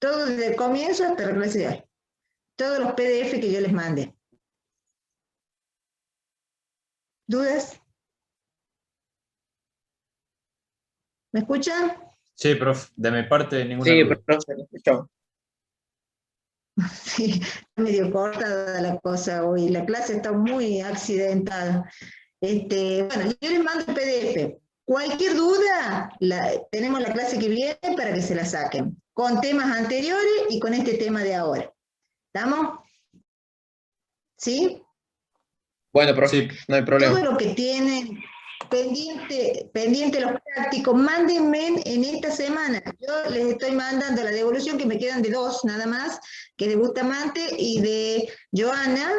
todo desde el comienzo hasta la clase de hoy. Todos los PDF que yo les mande. ¿Dudas? ¿Me escuchan? Sí, profe, de mi parte ninguna Sí, duda. profe, lo escuchamos. Sí, medio cortada la cosa hoy. La clase está muy accidentada. Bueno, yo les mando el PDF. Cualquier duda, tenemos la clase que viene para que se la saquen. Con temas anteriores y con este tema de ahora. ¿Estamos? ¿Sí? Bueno, profe, Sí, no hay problema. Todo lo que tienen pendiente los prácticos, mándenme en esta semana. Yo les estoy mandando la devolución, que me quedan de 2 nada más, que de Bustamante y de Joana,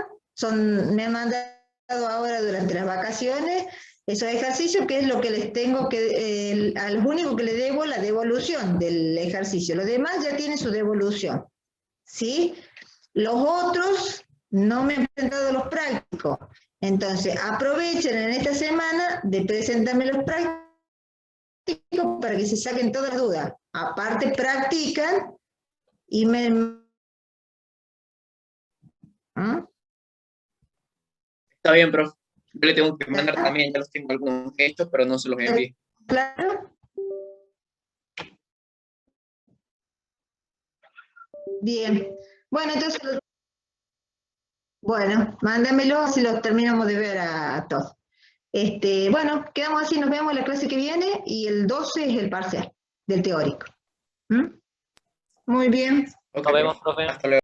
me han mandado ahora durante las vacaciones esos ejercicios, que es lo que les tengo que, a los únicos que les debo la devolución del ejercicio. Los demás ya tienen su devolución, ¿sí? Los otros no me han presentado los prácticos. Entonces, aprovechen en esta semana de presentarme los prácticos para que se saquen todas las dudas. Aparte, practican y ¿Ah? Está bien, profe. Yo le tengo que mandar también, ya los tengo algunos gestos, pero no se los envío. ¿Claro? Bien. Bueno, entonces, mándamelo, así los terminamos de ver a todos. Bueno, quedamos así, nos vemos en la clase que viene y el 12 es el parcial del teórico. ¿Mm? Muy bien. Ok, Nos vemos, profe. profe. Hasta luego.